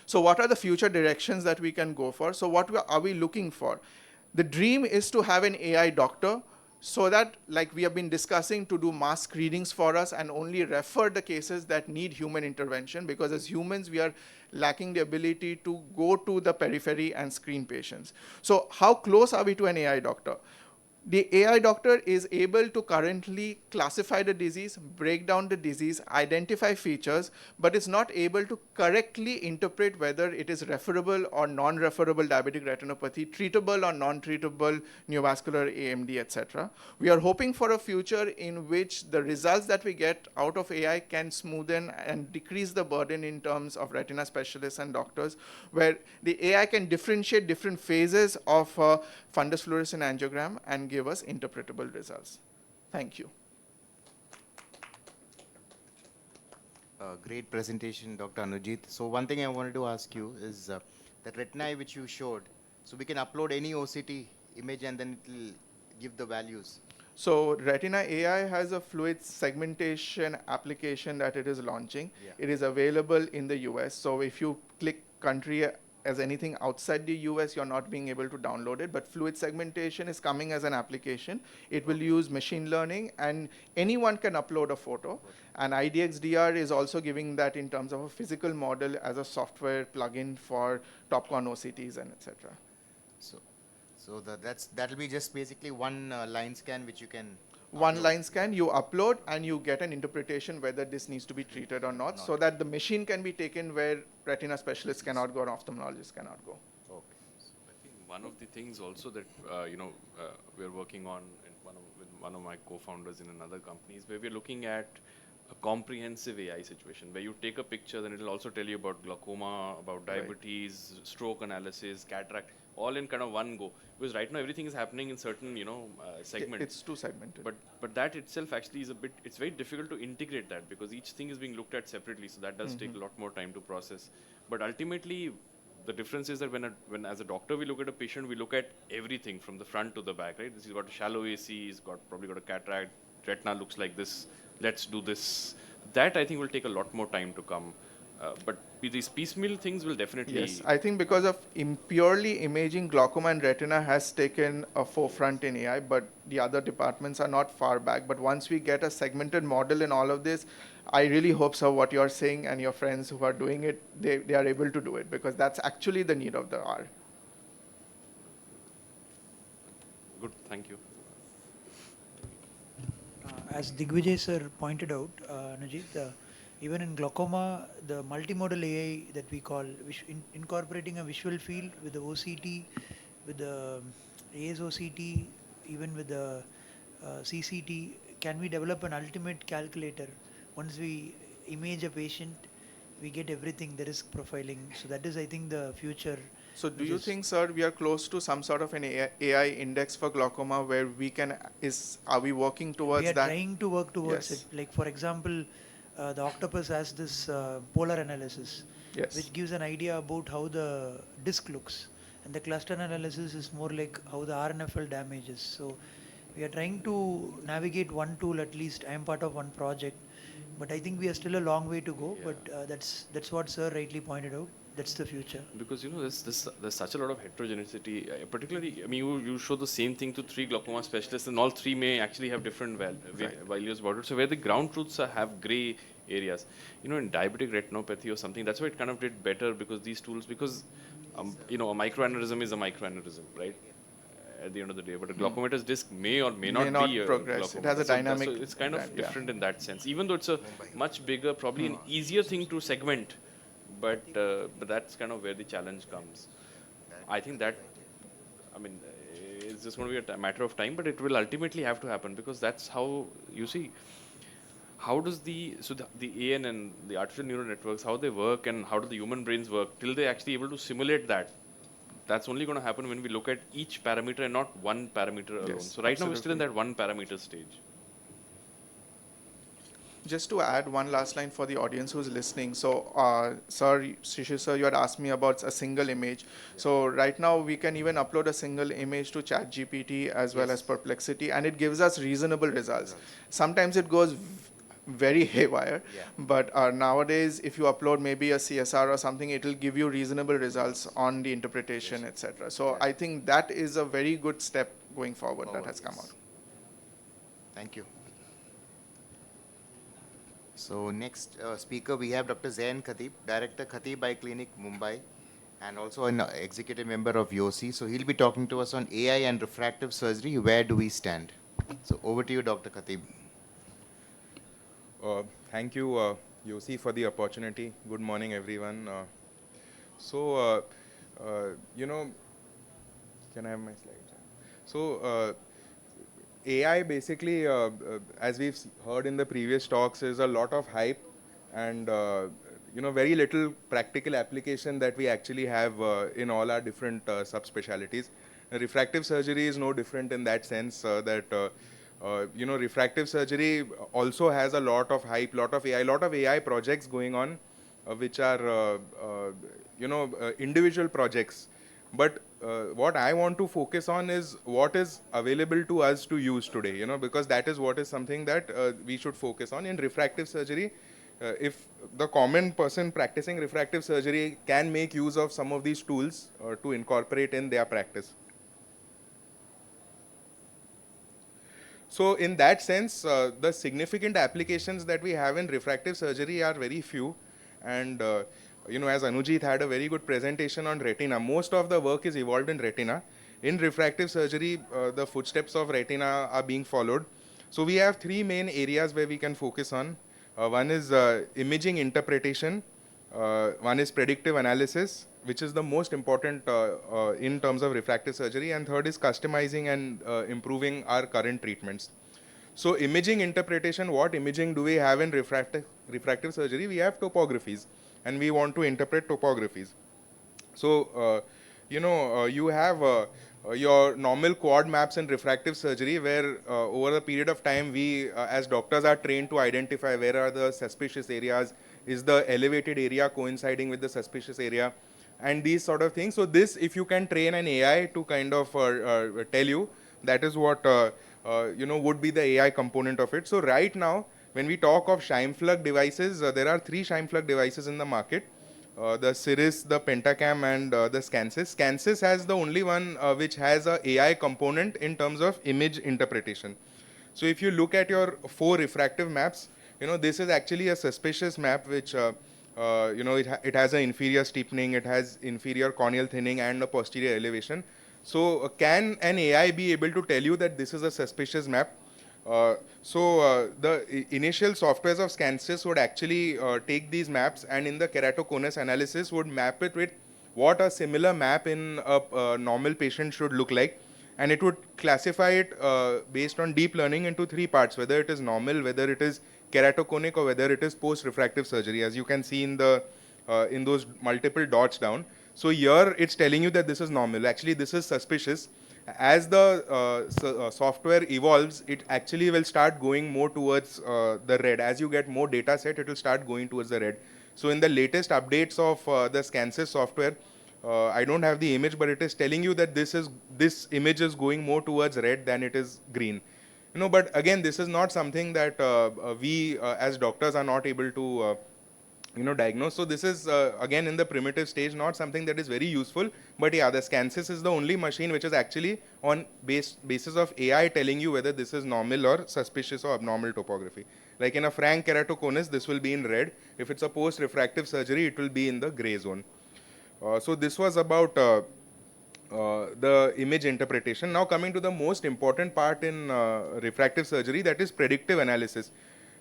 So what are the future directions that we can go for? So what are we looking for? The dream is to have an AI doctor, so that, like we have been discussing, to do mass screenings for us and only refer the cases that need human intervention, because as humans we are lacking the ability to go to the periphery and screen patients. So how close are we to an AI doctor? The AI doctor is able to currently classify the disease, break down the disease, identify features, but is not able to correctly interpret whether it is referable or non-referable diabetic retinopathy, treatable or non-treatable neovascular AMD, etc. We are hoping for a future in which the results that we get out of AI can smoothen and decrease the burden in terms of retina specialists and doctors, where the AI can differentiate different phases of fundus fluorescein angiogram and give us interpretable results. Thank you. Great presentation, Dr. Anujit. So one thing I wanted to ask you is the retina eye which you showed. So we can upload any OCT image and then it will give the values. So Retina AI has a fluid segmentation application that it is launching. Yeah. It is available in the US. So if you click country as anything outside the US, you're not being able to download it. But fluid segmentation is coming as an application. It will use machine learning, and anyone can upload a photo. And IDXDR is also giving that in terms of a physical model as a software plugin for TopCon OCTs and etc. So that'll be just basically one line scan which you can One upload. line scan, you upload, and you get an interpretation whether this needs to be treated or not, so that the machine can be taken where retina specialists cannot go and ophthalmologists cannot go. Okay. I think one of the things also that we're working on with one of my co-founders in another company is where we're looking at a comprehensive AI situation where you take a picture, then it'll also tell you about glaucoma, about diabetes, stroke analysis, cataract, all in kind of one go. Because right now everything is happening in certain segments. It's too segmented. But that itself actually is it's very difficult to integrate that, because each thing is being looked at separately. So that does take a lot more time to process. But ultimately, the difference is that when as a doctor we look at a patient, we look at everything from the front to the back, right? He's got a shallow AC, he's probably got a cataract, retina looks like this, let's do this. That I think will take a lot more time to come. But these piecemeal things will definitely... Yes, I think because of purely imaging, glaucoma and retina has taken a forefront in AI, but the other departments are not far back. But once we get a segmented model in all of this, I really hope so what you're saying and your friends who are doing it, they are able to do it, because that's actually the need of the hour. Good, thank you. As Digvijay sir pointed out, Najit, even in glaucoma, the multimodal AI that we call incorporating a visual field with the OCT, with the AIOS2025-GP114-YOSI, even with the CCT, can we develop an ultimate calculator? Once we image a patient, we get everything, the risk profiling. So that is, I think, the future. So do you think, sir, we are close to some sort of an AI index for glaucoma where we can, are we working towards that? We are trying to work towards Yes. it. Like, for example, the octopus has this polar analysis, Yes. which gives an idea about how the disc looks. And the cluster analysis is more like how the RNFL damage is. So we are trying to navigate one tool at least. I am part of one project. But I think we are still a long way to go. Yeah. But that's what sir rightly pointed out. That's the future. Because there's such a lot of heterogeneity. Particularly, I mean, you show the same thing to 3 glaucoma specialists, and all 3 may actually have different values about it. So where the ground truths have gray areas, in diabetic retinopathy or something, that's why it kind of did better, because these tools, because a microaneurysm is a microaneurysm, right? At the end of the day, but a glaucomatous disc may or may not be a progress. glaucoma. It has a dynamic. So it's kind of yeah. different in that sense. Even though it's a much bigger, probably an easier thing to segment, but that's kind of where the challenge comes. I think that, I mean, it's just going to be a matter of time, but it will ultimately have to happen, because that's how, you see, how does the AN and the artificial neural networks, how they work and how do the human brains work, till they actually able to simulate that. That's only going to happen when we look at each parameter and not one parameter alone. Yes, So right now we're still in absolutely. that one parameter stage. Just to add one last line for the audience who's listening. So, sir, Shishir sir, you had asked me about a single image. So right now we can even upload a single image to ChatGPT as well as Yes. Perplexity, and it gives us reasonable results. Sometimes it goes very haywire, Yeah. but nowadays if you upload maybe a CSR or something, it will give you reasonable results on the interpretation, etc. So I think that is a very good step going forward that has come out. Thank you. So next speaker we have Dr. Zain Khatib, Director Khatib Eye Clinic, Mumbai, and also an executive member of YOSI. So he'll be talking to us on AI and refractive surgery. Where do we stand? So over to you, Dr. Khatib. Thank you, Yosi, for the opportunity. Good morning, everyone. You know, can I have my slides? So, AI basically, as we've heard in the previous talks, is a lot of hype and, very little practical application that we actually have in all our different subspecialties. Refractive surgery is no different in that sense refractive surgery also has a lot of hype, lot of AI projects going on, which are, individual projects. But what I want to focus on is what is available to us to use today, because that is what is something that we should focus on in refractive surgery. If the common person practicing refractive surgery can make use of some of these tools to incorporate in their practice. So in that sense, the significant applications that we have in refractive surgery are very few. And, as Anujit had a very good presentation on retina, most of the work is evolved in retina. In refractive surgery, the footsteps of retina are being followed. So we have three main areas where we can focus on. One is imaging interpretation. One is predictive analysis, which is the most important in terms of refractive surgery, and third is customizing and improving our current treatments. So imaging interpretation, what imaging do we have in refractive surgery? We have topographies, and we want to interpret topographies. So, you have your normal quad maps in refractive surgery, where over a period of time, we as doctors are trained to identify where are the suspicious areas, is the elevated area coinciding with the suspicious area, and these sort of things. So this, if you can train an AI to kind of tell you, that is what would be the AI component of it. So right now, when we talk of Scheimpflug devices, there are three Scheimpflug devices in the market. The Cirrus, the Pentacam, and the Scansys. Scansys has the only one which has a AI component in terms of image interpretation. So if you look at your 4 refractive maps, this is actually a suspicious map which, it has an inferior steepening, it has inferior corneal thinning and a posterior elevation. So can an AI be able to tell you that this is a suspicious map? The initial softwares of Scansys would actually take these maps, and in the keratoconus analysis would map it with what a similar map in a normal patient should look like, and it would classify it based on deep learning into 3 parts, whether it is normal, whether it is keratoconic, or whether it is post-refractive surgery, as you can see in the in those multiple dots down. So here it's telling you that this is normal. Actually, this is suspicious. As the software evolves, it actually will start going more towards the red. As you get more data set, it will start going towards the red. So in the latest updates of the Scansys software, I don't have the image, but it is telling you that this image is going more towards red than it is green. But again, this is not something that we as doctors are not able to diagnose. So this is again in the primitive stage, not something that is very useful. But yeah, the Scansys is the only machine which is actually on basis of AI telling you whether this is normal or suspicious or abnormal topography. Like in a frank keratoconus, this will be in red. If it's a post-refractive surgery, it will be in the gray zone. So this was about the image interpretation. Now coming to the most important part in refractive surgery, that is predictive analysis.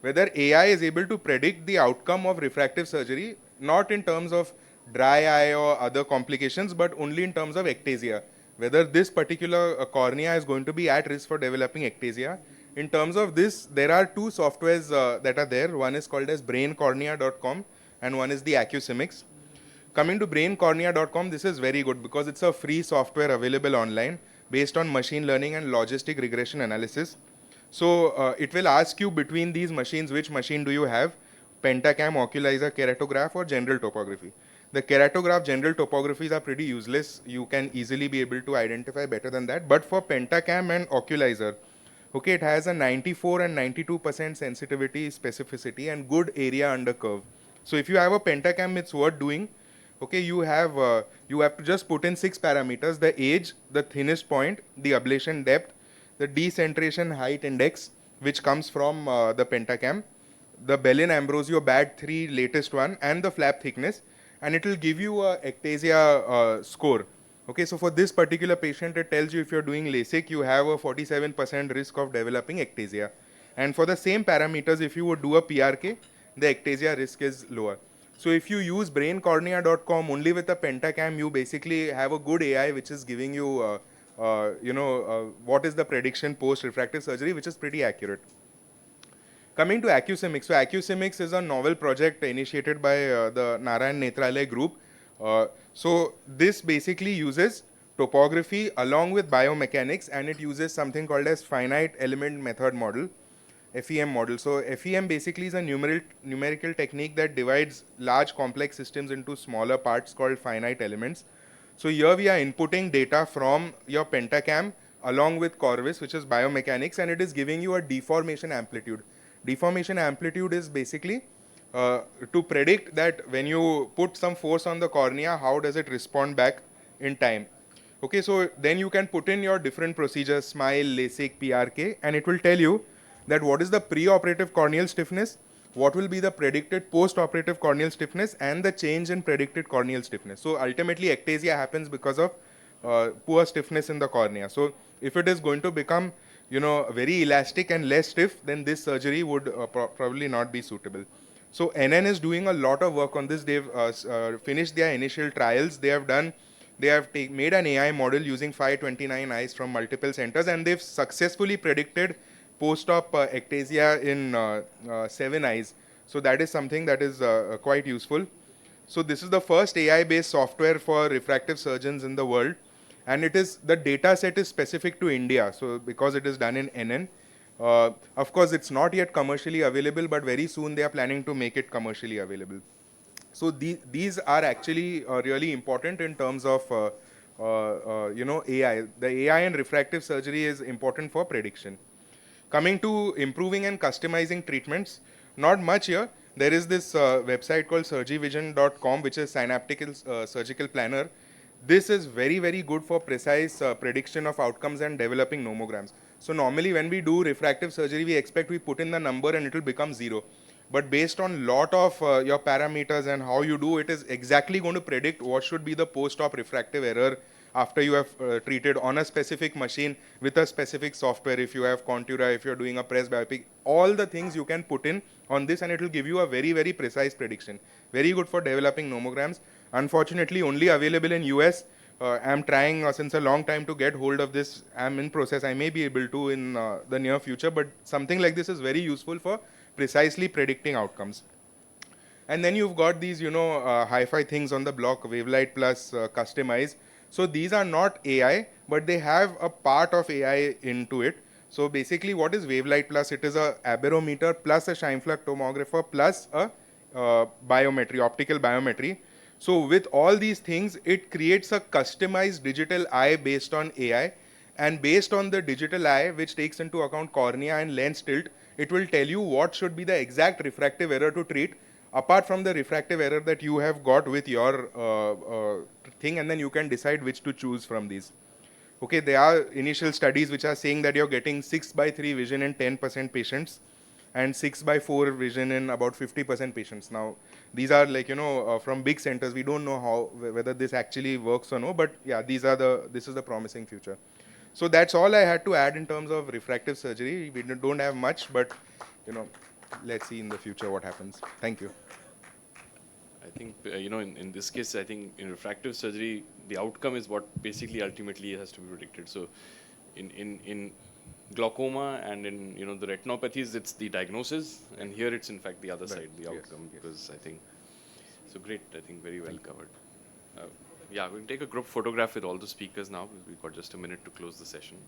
Whether AI is able to predict the outcome of refractive surgery, not in terms of dry eye or other complications, but only in terms of ectasia. whether this particular cornea is going to be at risk for developing ectasia. In terms of this, there are two softwares that are there. One is called as braincornea.com and one is the AIOS2025. Coming to braincornea.com, this is very good because it's a free software available online based on machine learning and logistic regression analysis. So it will ask you between these machines, which machine do you have, pentacam, oculizer, keratograph or general topography. The keratograph general topographies are pretty useless. You can easily be able to identify better than that. But for pentacam and oculizer, okay, it has a 94 and 92% sensitivity, specificity and good area under curve. So if you have a pentacam, it's worth doing. Okay, you have to just put in 6 parameters: the age, the thinnest point, the ablation depth, the decentration height index, which comes from the pentacam, the Bellin-Ambrosio BAD3 latest one, and the flap thickness, and it will give you a ectasia score. Okay, so for this particular patient, it tells you if you're doing LASIK, you have a 47% risk of developing ectasia. And for the same parameters, if you would do a PRK, the ectasia risk is lower. So if you use braincornea.com only with a pentacam, you basically have a good AI which is giving you, what is the prediction post-refractive surgery, which is pretty accurate. Coming to AIOS2025, so AIOS2025 is a novel project initiated by the Narayan Netralaya group. So this basically uses topography along with biomechanics, and it uses something called as finite element method model, FEM model. So FEM basically is a numerical technique that divides large complex systems into smaller parts called finite elements. So here we are inputting data from your pentacam along with Corvis, which is biomechanics, and it is giving you a deformation amplitude. Deformation amplitude is basically to predict that when you put some force on the cornea, how does it respond back in time. Okay, so then you can put in your different procedures, SMILE, LASIK, PRK, and it will tell you that what is the pre-operative corneal stiffness, what will be the predicted post-operative corneal stiffness, and the change in predicted corneal stiffness. So ultimately, ectasia happens because of poor stiffness in the cornea. So if it is going to become, very elastic and less stiff, then this surgery would probably not be suitable. So NN is doing a lot of work on this. They've finished their initial trials. They have made an AI model using 529 eyes from multiple centers, and they've successfully predicted post-op ectasia in 7 eyes. So that is something that is quite useful. So this is the first AI-based software for refractive surgeons in the world, and the data set is specific to India. So because it is done in NN, of course it's not yet commercially available, but very soon they are planning to make it commercially available. So these are actually really important in terms of AI. The AI in refractive surgery is important for prediction. Coming to improving and customizing treatments, not much here. There is this website called surgivision.com, which is synaptic surgical planner. This is very, very good for precise prediction of outcomes and developing nomograms. So normally when we do refractive surgery, we expect we put in the number and it will become 0. But based on lot of your parameters and how you do, it is exactly going to predict what should be the post-op refractive error after you have treated on a specific machine with a specific software. If you have Contura, if you're doing a press biopic, all the things you can put in on this and it will give you a very, very precise prediction. Very good for developing nomograms. Unfortunately, only available in US. I'm trying since a long time to get hold of this. I'm in process. I may be able to in the near future, but something like this is very useful for precisely predicting outcomes. And then you've got these, hi-fi things on the block, Wavelight Plus, Customize. So these are not AI, but they have a part of AI into it. So basically, what is Wavelight Plus? It is a aberrometer plus a Scheimpflug tomographer plus a biometry, optical biometry. So with all these things, it creates a customized digital eye based on AI. And based on the digital eye, which takes into account cornea and lens tilt, it will tell you what should be the exact refractive error to treat, apart from the refractive error that you have got with your thing, and then you can decide which to choose from these. Okay, there are initial studies which are saying that you're getting 6:3 vision in 10% patients and 6:4 vision in about 50% patients. Now, these are like, from big centers. We don't know whether this actually works or no, but yeah, this is the promising future. So that's all I had to add in terms of refractive surgery. We don't have much, but let's see in the future what happens. Thank you. I think, in this case, I think in refractive surgery, the outcome is what basically ultimately has to be predicted. So in glaucoma and in, the retinopathies, it's the diagnosis, and here it's in fact the other side, the outcome, because I think, so great, I think very well covered. Yeah, we'll take a group photograph with all the speakers now, because we've got just a minute to close the session.